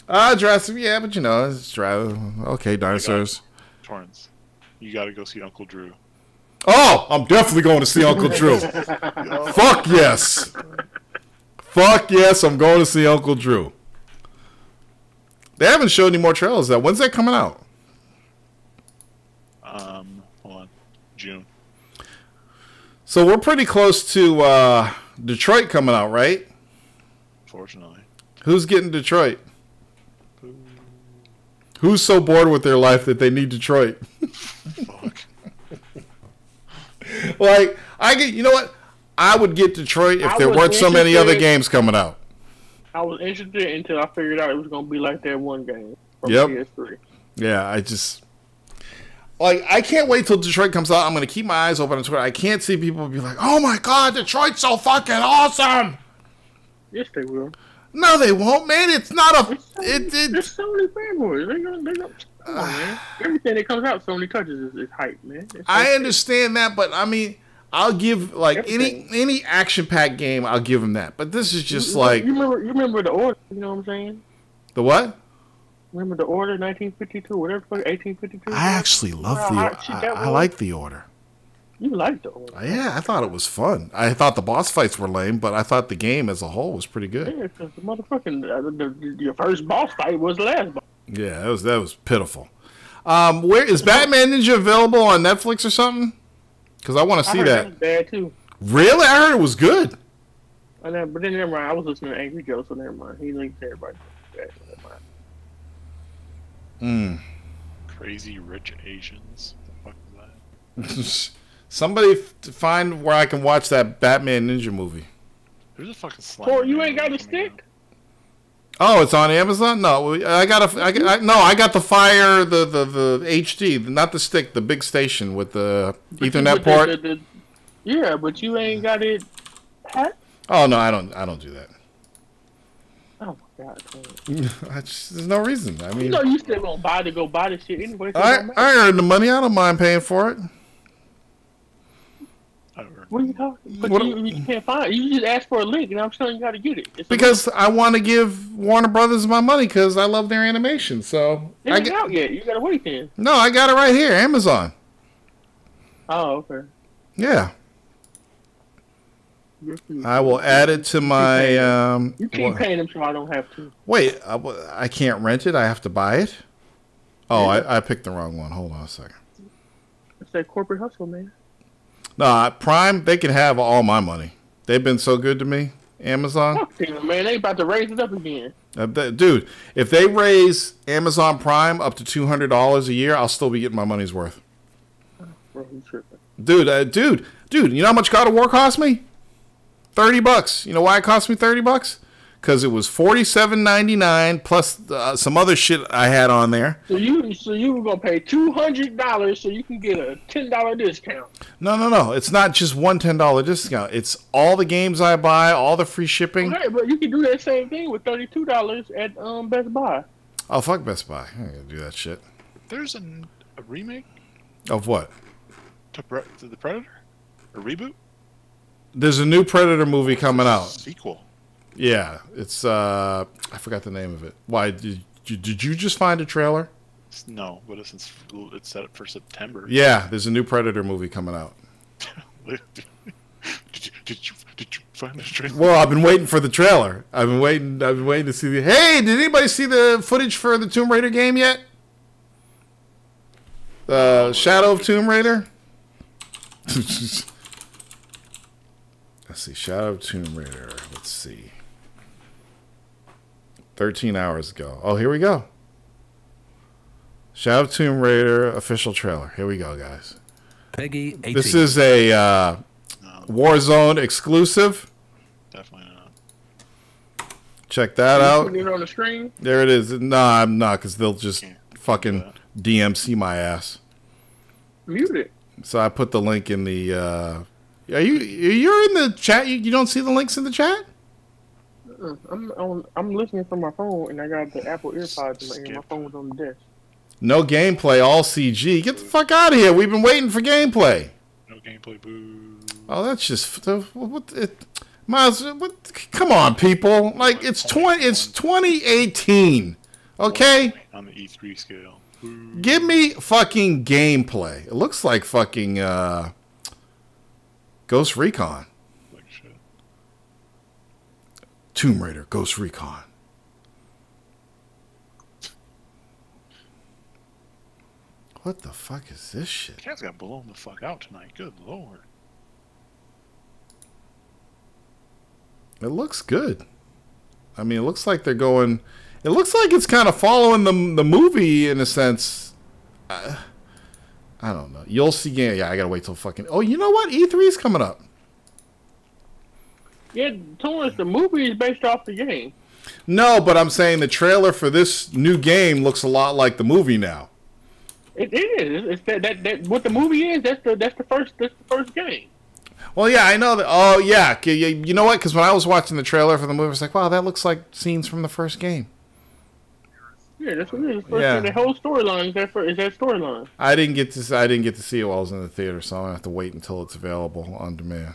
Jurassic. Yeah, but you know, it's Jurassic. Okay, dinosaurs. Torrance, you got to go see Uncle Drew. Oh, I'm definitely going to see Uncle Drew. Fuck yes. Fuck yes, I'm going to see Uncle Drew. They haven't showed any more trailers. When's that coming out? Hold on, June. So we're pretty close to Detroit coming out, right? Fortunately. Who's getting Detroit? Who's so bored with their life that they need Detroit? Fuck. Like, you know what? I would get Detroit if there weren't so many other games coming out. I was interested until I figured out it was going to be like that one game from Yep. PS3. Yeah, I can't wait till Detroit comes out. I'm going to keep my eyes open on Twitter. I can't see people be like, oh my god, Detroit's so fucking awesome. Yes, they will. No, they won't, man. It's not a... There's so many fanboys. They're gonna come on, man. Everything that comes out, Sony touches is hype, man. I understand that, but I mean, I'll give like any action-packed game. I'll give them that. But this is just like you remember the order. You know what I'm saying? The what? Remember the order, 1952, whatever, 1852. I actually love the order. I like the order. You like the order? Yeah, I thought it was fun. I thought the boss fights were lame, but I thought the game as a whole was pretty good. Yeah, because the motherfucking your first boss fight was the last boss. Yeah, that was pitiful. Where is Batman Ninja available on Netflix or something? Because I want to see that. That was bad too. Really? I heard it was good. But then never mind. I was listening to Angry Joe, so never mind. He linked to everybody. Crazy rich Asians. What the fuck is that? Somebody find where I can watch that Batman Ninja movie. There's a fucking slime. Or you ain't got a stick? Oh, it's on Amazon? No, I got the Fire, the HD, not the stick, the big station with the Ethernet port. Yeah, but you ain't got it hacked? Oh no, I don't do that. Oh my god. There's no reason. I mean, You know you still gonna buy the shit anyway. So I earned the money. I don't mind paying for it. What are you talking? But you can't find it. You just ask for a link, and I'm telling you how to get it. It's because I want to give Warner Brothers my money because I love their animation. So it ain't out yet. You gotta wait then. No, I got it right here, Amazon. Oh, okay. Yeah. I will add it to my. You keep paying them so I don't have to. Wait, I can't rent it. I have to buy it. Oh, I picked the wrong one. Hold on a second. It's that corporate hustle, man. No, Prime, they can have all my money. They've been so good to me. Amazon. Fuck them, man. They about to raise it up again. Dude, if they raise Amazon Prime up to $200 a year, I'll still be getting my money's worth. Bro, you tripping. Dude, you know how much God of War cost me? $30. You know why it cost me $30? Because it was $47.99 plus some other shit I had on there. So you were gonna pay $200 so you can get a $10 discount. No. It's not just one $10 discount. It's all the games I buy, all the free shipping. Okay, but you can do that same thing with $32 at Best Buy. Oh, fuck Best Buy. I ain't gonna do that shit. There's a remake Of what? to the Predator? A reboot? There's a new Predator movie coming out. Sequel. Yeah, it's I forgot the name of it. Why did you just find a trailer? No, but it's set up for September. Yeah, there's a new Predator movie coming out. Did you find the trailer? Well, I've been waiting for the trailer. I've been waiting to see the. Hey, did anybody see the footage for the Tomb Raider game yet? Shadow of Tomb Raider. Let's see, Shadow of Tomb Raider. Let's see. 13 hours ago. Oh, here we go. Shadow of Tomb Raider official trailer. Here we go, guys. Peggy 18. This is a Warzone exclusive. Definitely not. Check that out. Putting it on the screen. There it is. No, I'm not, because they'll just fucking DMC my ass. Mute it. So I put the link in the. You're in the chat. You don't see the links in the chat? I'm listening from my phone, and I got the Apple AirPods in my ear. My phone was on the desk. No gameplay, all CG. Get the fuck out of here. We've been waiting for gameplay. No gameplay, boo. Oh, that's just Miles. Come on, people. Like it's 2018. Okay. On the E3 scale. Boo. Give me fucking gameplay. It looks like fucking Ghost Recon. Like shit. Tomb Raider, Ghost Recon. What the fuck is this shit? Cat's got blown the fuck out tonight. Good lord. It looks good. I mean, it looks like they're going. It looks like it's kind of following the movie in a sense. I don't know. You'll see. Yeah, I gotta wait till fucking. Oh, you know what? E3's coming up. Yeah, Thomas, the movie is based off the game. No, but I'm saying the trailer for this new game looks a lot like the movie now. It is. It's that what the movie is. That's the first game. Well, yeah, I know that. Oh, yeah. You know what? Because when I was watching the trailer for the movie, I was like, wow, that looks like scenes from the first game. Yeah, that's what it is. Yeah. The whole storyline is that storyline. I didn't get to see it while I was in the theater, so I'm gonna have to wait until it's available on demand.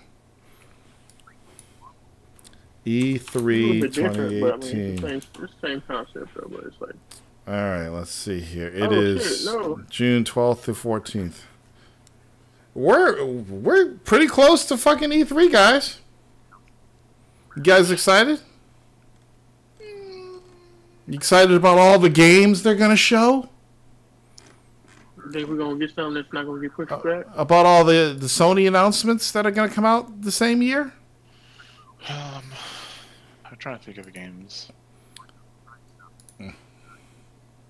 E3 2018. It's the same concept though, but it's like. All right, let's see here. It is June 12th through 14th. We're pretty close to fucking E3, guys. You guys excited? You excited about all the games they're gonna show? Think we're gonna get something that's not gonna get pushed back? About all the Sony announcements that are gonna come out the same year? I'm trying to think of the games.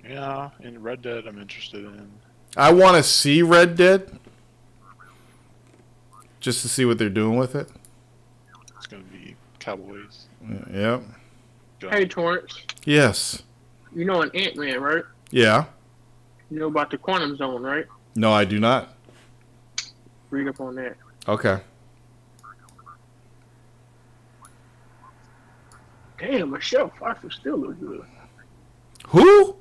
Yeah, in Red Dead I'm interested in. I want to see Red Dead. Just to see what they're doing with it. It's gonna be Cowboys. Yep. Go. Hey, Torrance. Yes. You know an Ant-Man, right? Yeah. You know about the quantum zone, right? No, I do not. Read up on that. Okay. Damn, Michelle Pfeiffer still looks good. Who?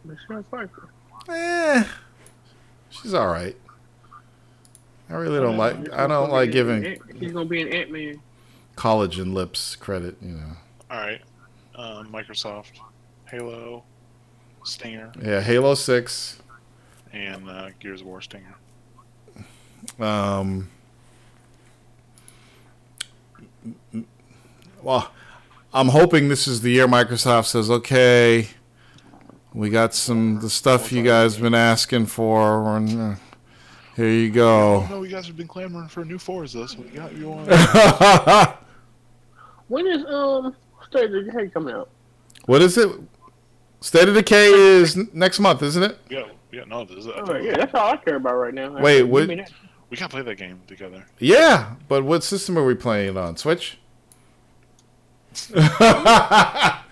Michelle Pfeiffer. She's all right. I really don't like. I don't like giving She's gonna be an Ant-Man. collagen lips credit. You know. All right. Microsoft, Halo, Stinger, Yeah, Halo 6. and Gears of War Stinger. Well, I'm hoping this is the year Microsoft says, okay, we got the stuff you guys been asking for, and here you go. No, you guys have been clamoring for a new Forza, so we got you on. When is State of Decay coming out? What is it? State of Decay is next month, isn't it? Yeah, no, this is. Oh, yeah, that's all I care about right now. Wait, what? We can't play that game together. Yeah, but what system are we playing it on? Switch? Yeah,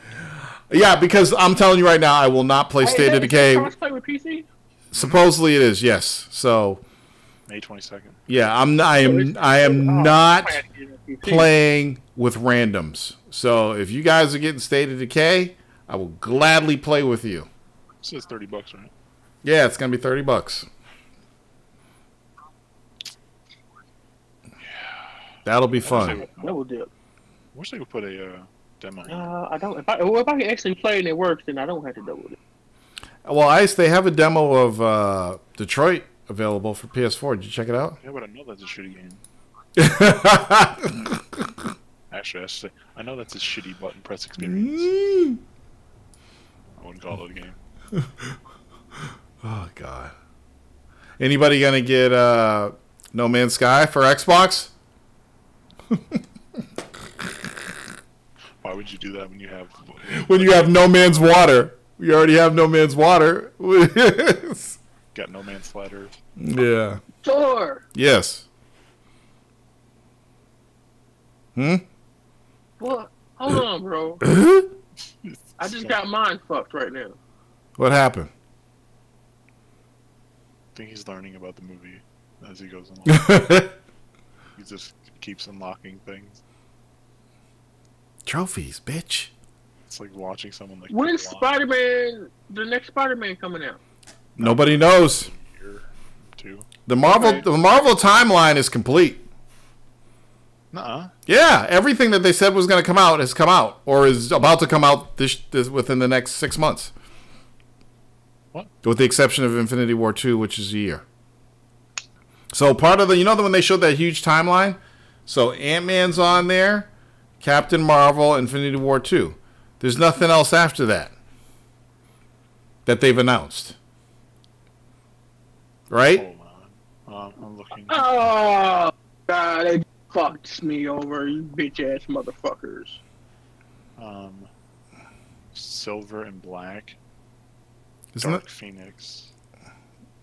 because I'm telling you right now, I will not play State of Decay. Crossplay with PC? Supposedly it is, yes. So May 22nd. yeah, I am not playing with randoms. So if you guys are getting State of Decay, I will gladly play with you. It says $30, right? Yeah, it's gonna be $30. That'll be fun. Double dip. Wish they would put a demo. I don't. If I can actually play and it works, then I don't have to double dip. Well, Ice, they have a demo of Detroit available for PS4. Did you check it out? Yeah, but I know that's a shitty game. Actually, I know that's a shitty button press experience. I wouldn't call it a game. Oh God! Anybody gonna get No Man's Sky for Xbox? Why would you do that when you have No Man's Water? We already have No Man's Water. got No Man's Flat Earth? Yeah. Thor. Yes. What? Hold on, bro. I just got mind fucked right now. What happened? I think he's learning about the movie as he goes along. He just keeps unlocking things. Trophies, bitch. It's like watching someone like. When's the next Spider-Man coming out? Nobody knows. A year, two. The Marvel timeline is complete. Nuh-uh. Yeah, everything that they said was going to come out has come out, or is about to come out this within the next 6 months. What? With the exception of Infinity War 2, which is a year. So part of when they showed that huge timeline, so Ant-Man's on there, Captain Marvel, Infinity War 2. There's nothing else after that they've announced. Right? Hold on. I'm looking. Oh God, they fucked me over, you bitch ass motherfuckers. Silver and Black. Isn't Dark it? Phoenix.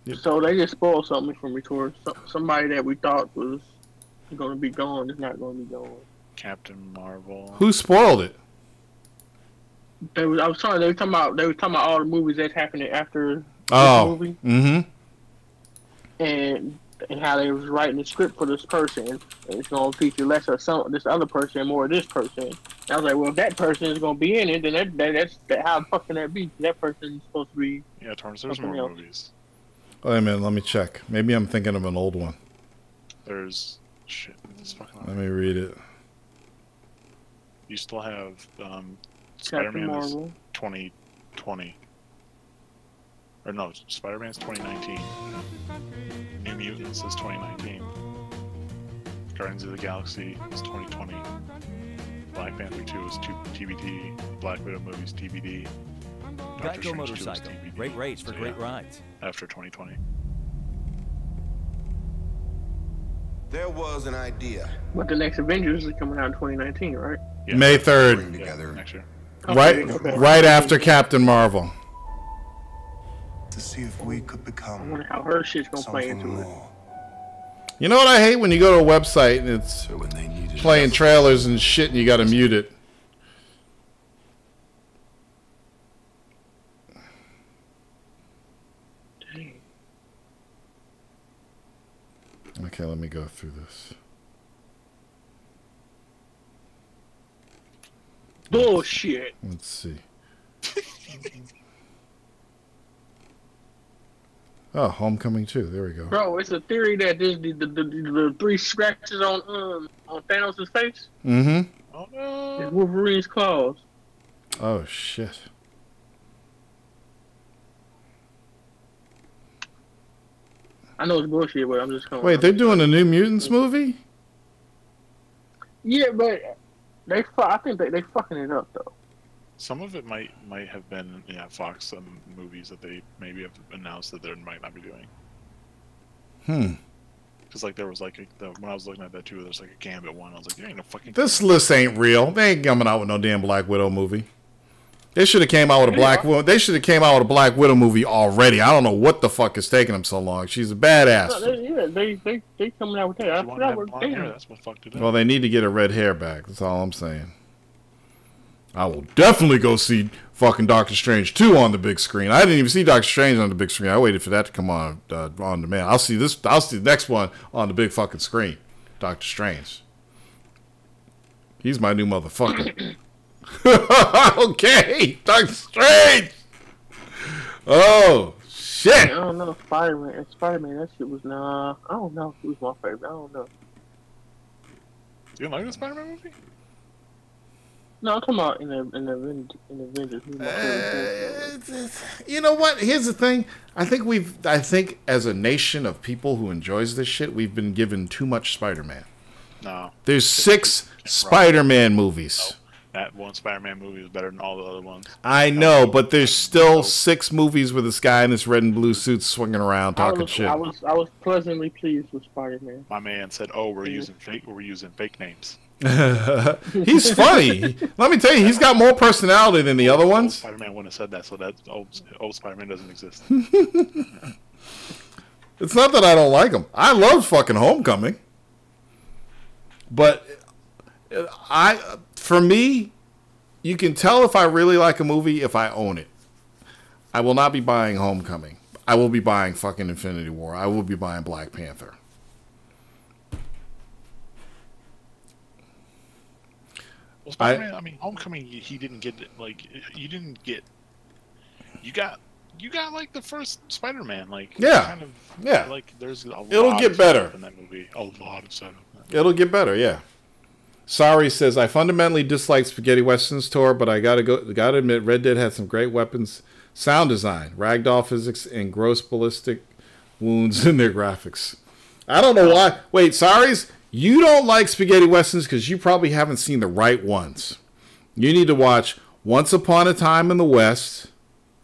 Yep. So they just spoiled something for me, Tor. Somebody that we thought was going to be gone is not going to be gone. Captain Marvel. Who spoiled it? They were talking about all the movies that's happening after Oh. this movie, Mm-hmm. and how they was writing the script for this person, and it's going to feature less of this other person and more of this person. And I was like, well, if that person is going to be in it, then that's how the fuck can that be? That person is supposed to be. Yeah, Torrance, there's Something more else. movies. Wait a minute, let me check. Maybe I'm thinking of an old one. There's shit. This fucking. Let me read it. You still have Captain Spider-Man is Marvel. 2020. Or no, Spider-Man's 2019. New Mutants is 2019. Guardians of the Galaxy is 2020. Black Panther 2 is TBD. Black Widow movies TBD. Doctor Geico Strange 2 is Motorcycle. TBD. Great rates for So, great yeah, rides. after 2020. There was an idea. But the next Avengers is coming out in 2019, right? Yeah. May 3rd. Bring Yeah, together next year. Right after Captain Marvel. to see if we could I become wonder how her shit's gonna play something into it. more. You know what I hate? When you go to a website and it's playing trailers and shit and you gotta mute it. Okay, let me go through this. Bullshit. Let's see. Oh, Homecoming 2. There we go. Bro, it's a theory that there's the three scratches on Thanos' face Mm-hmm. Oh no. is Wolverine's claws. Oh, shit. I know it's bullshit, but I'm just coming. Wait, they're doing a New Mutants movie? Yeah, but I think they fucking it up though. Some of it might have been Fox movies that they maybe have announced that they might not be doing. Because like there was like when I was looking at that too, there's like a Gambit one. I was like, there ain't no fucking. This list ain't real. They ain't coming out with no damn Black Widow movie. They should have came out with a Black Widow. They should have came out with a Black Widow movie already. I don't know what the fuck is taking them so long. She's a badass. No, they coming out with that. I forgot what they had. That's what fucked it up. Well, they need to get her red hair back. That's all I'm saying. I will definitely go see fucking Doctor Strange 2 on the big screen. I didn't even see Doctor Strange on the big screen. I waited for that to come on demand. I'll see the next one on the big fucking screen. Doctor Strange. He's my new motherfucker. Okay, Doctor Strange. Oh shit! I don't know. Spider-Man, that shit was I don't know if it was my favorite. I don't know. You didn't like the Spider-Man movie? No, I'm talking about in Avengers. He was my favorite. You know what? Here's the thing. I think as a nation of people who enjoys this shit, we've been given too much Spider-Man. No. There's 6 Spider-Man movies. No. That one Spider-Man movie is better than all the other ones. I know, but there's still 6 movies with this guy in this red and blue suit swinging around talking shit. I was pleasantly pleased with Spider-Man. My man said, "Oh, we're using fake names." He's funny. Let me tell you, he's got more personality than the other ones. Spider-Man wouldn't have said that, so that old Spider-Man doesn't exist. It's not that I don't like him. I love fucking Homecoming. But for me, you can tell if I really like a movie if I own it. I will not be buying Homecoming. I will be buying fucking Infinity War. I will be buying Black Panther. Well, Spider-Man, Homecoming, he didn't get you didn't get. You got like the first Spider-Man, like yeah, like there's a lot. It'll get better in that movie. A lot of stuff. It'll get better, yeah. Sorry says, I fundamentally dislike Spaghetti Western's tour, but I gotta admit, Red Dead had some great weapons, sound design, ragdoll physics, and gross ballistic wounds in their graphics. I don't know why. Wait, Sorry's, you don't like Spaghetti Westerns because you probably haven't seen the right ones. You need to watch Once Upon a Time in the West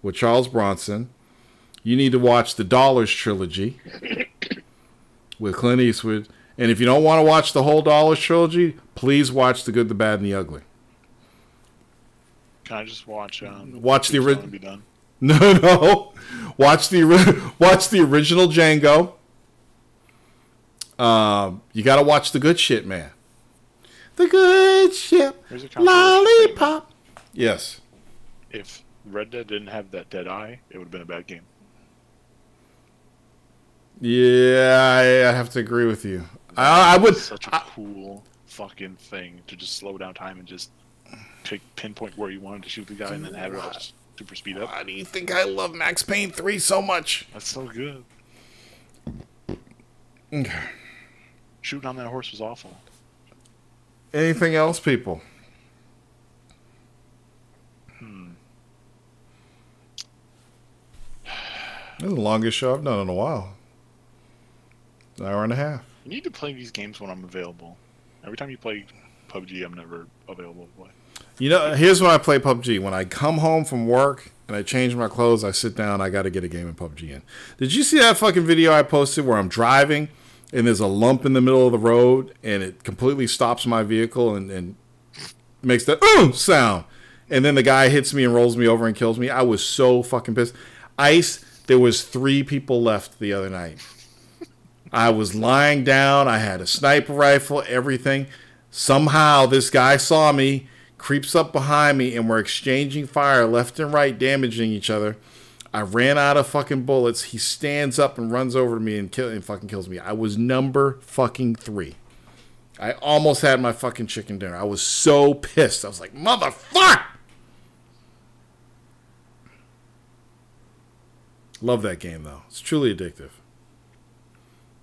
with Charles Bronson. You need to watch the Dollars trilogy with Clint Eastwood. And if you don't want to watch the whole Dollars trilogy, please watch The Good, the Bad, and the Ugly. Can I just watch the original? Be done? No. Watch the original Django. You got to watch the good shit, man. The good shit. Lollipop. Yes. If Red Dead didn't have that dead eye, it would have been a bad game. Yeah, I have to agree with you. I would. Such a cool fucking thing to just slow down time and just pinpoint where you wanted to shoot the guy and then have it all just super speed up. Why do you think I love Max Payne 3 so much? That's so good. Okay. Shooting on that horse was awful. Anything else, people? This is the longest show I've done in a while. An hour and a half. You need to play these games when I'm available. Every time you play PUBG, I'm never available to play. You know, here's when I play PUBG. When I come home from work and I change my clothes, I sit down, I got to get a game of PUBG in. Did you see that fucking video I posted where I'm driving and there's a lump in the middle of the road and it completely stops my vehicle and makes that sound. And then the guy hits me and rolls me over and kills me. I was so fucking pissed. Ice, there was 3 people left the other night. I was lying down. I had a sniper rifle, everything. Somehow this guy saw me, creeps up behind me, and we're exchanging fire left and right, damaging each other. I ran out of fucking bullets. He stands up and runs over to me and fucking kills me. I was number fucking 3. I almost had my fucking chicken dinner. I was so pissed. I was like, motherfucker! Love that game, though. It's truly addictive.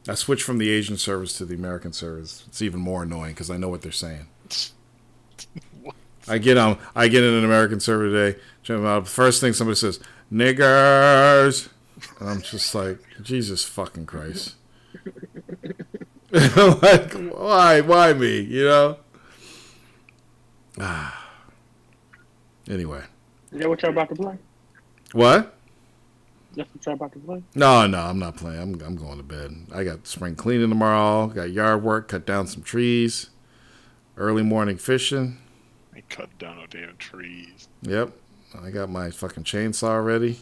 I switched from the Asian service to the American service. It's even more annoying because I know what they're saying. I get in an American server today. First thing somebody says, niggers. And I'm just like, Jesus fucking Christ. Like, why me? You know? Anyway. Is that what y'all about to play? What? That's what y'all about to play? No, I'm not playing. I'm going to bed. I got spring cleaning tomorrow. Got yard work, cut down some trees. Early morning fishing. I cut down no damn trees. Yep. I got my fucking chainsaw ready.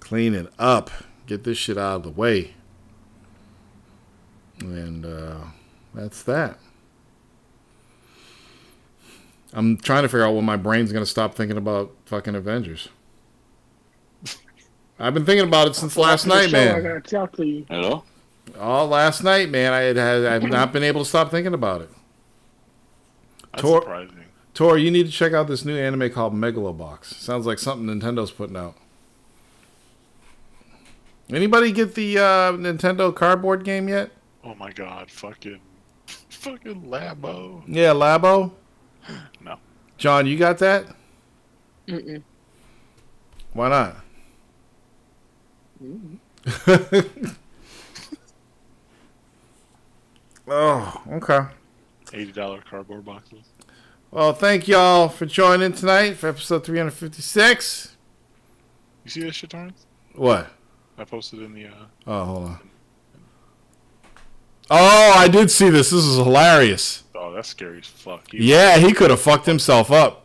Cleaning up. Get this shit out of the way. And that's that. I'm trying to figure out when my brain's going to stop thinking about fucking Avengers. I've been thinking about it since last night, man. I gotta talk to you. Hello? All last night, man. I've not been able to stop thinking about it. That's surprising. Tor, you need to check out this new anime called Megalobox. Sounds like something Nintendo's putting out. Anybody get the Nintendo cardboard game yet? Oh my god, fucking Labo. Yeah, Labo. No. John, you got that? Mm-mm. Why not? Oh, okay. $80 cardboard boxes. Well, thank y'all for joining tonight for episode 356. You see that shit, Torrance? What? I posted in the Oh, hold on. Oh, I did see this. This is hilarious. Oh, that's scary as fuck. Yeah, he could have fucked himself up.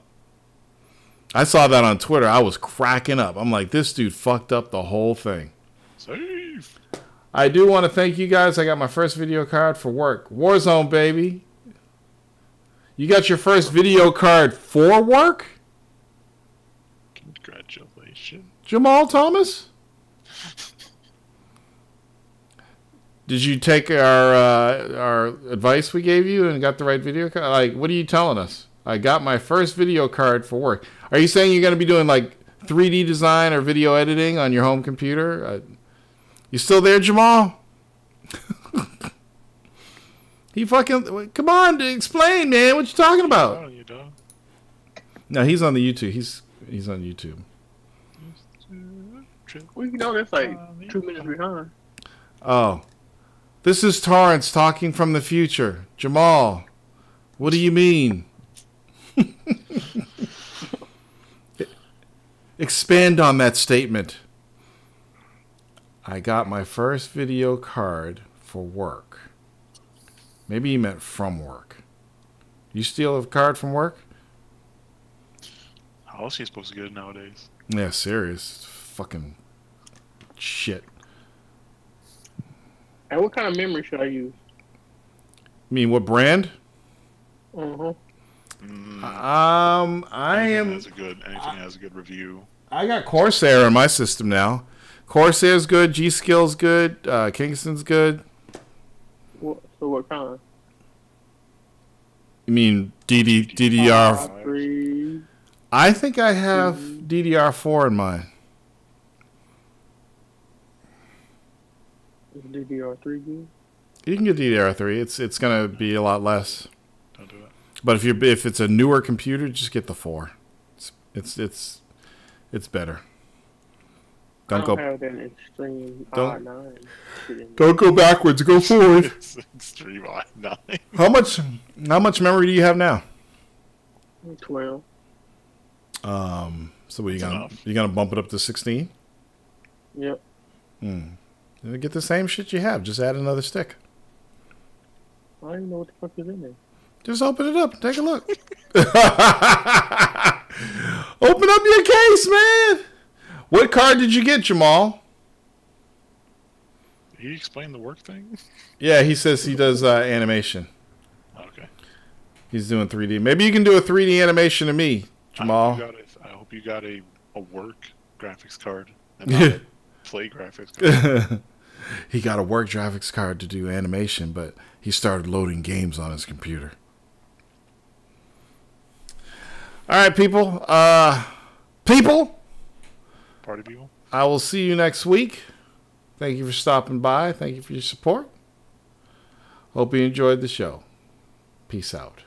I saw that on Twitter. I was cracking up. I'm like, this dude fucked up the whole thing. Safe. I do want to thank you guys. I got my first video card for work. Warzone, baby. You got your first video card for work? Congratulations. Jamal Thomas? Did you take our advice we gave you and got the right video card? Like, what are you telling us? I got my first video card for work. Are you saying you're going to be doing, like, 3D design or video editing on your home computer? You still there, Jamal? He fucking... Come on, explain, man. What you talking about? You dog. No, he's on the YouTube. He's on YouTube. Well, you know, that's like 2 minutes behind. Oh. This is Torrance talking from the future. Jamal, what do you mean? Expand on that statement. I got my first video card for work. Maybe he meant from work. You steal a card from work? How else are you supposed to get it nowadays? Yeah, serious. Fucking shit. And what kind of memory should I use? You mean what brand? Uh-huh. Anything has a good review. I got Corsair in my system now. Corsair's good. G-Skill's good. Kingston's good. So what kind? You mean DDR? 3. I think I have DDR4 in mine. Is DDR3 good? You can get DDR3. It's gonna be a lot less. Don't do it. But if it's a newer computer, just get the 4. It's better. Don't have that extreme don't i9. Don't go backwards. Go forward. It's extreme i9. How much memory do you have now? 12. So what you gonna bump it up to 16? Yep. Get the same shit you have. Just add another stick. I don't even know what the fuck is in there. Just open it up. Take a look. Open up your case, man. What card did you get, Jamal? he explain the work thing? Yeah, he says he does animation. Okay. He's doing 3D. Maybe you can do a 3D animation of me, Jamal. I hope you got a work graphics card and not a play graphics card. He got a work graphics card to do animation, but he started loading games on his computer. All right, people. Party people. I will see you next week. Thank you for stopping by. Thank you for your support. Hope you enjoyed the show. Peace out.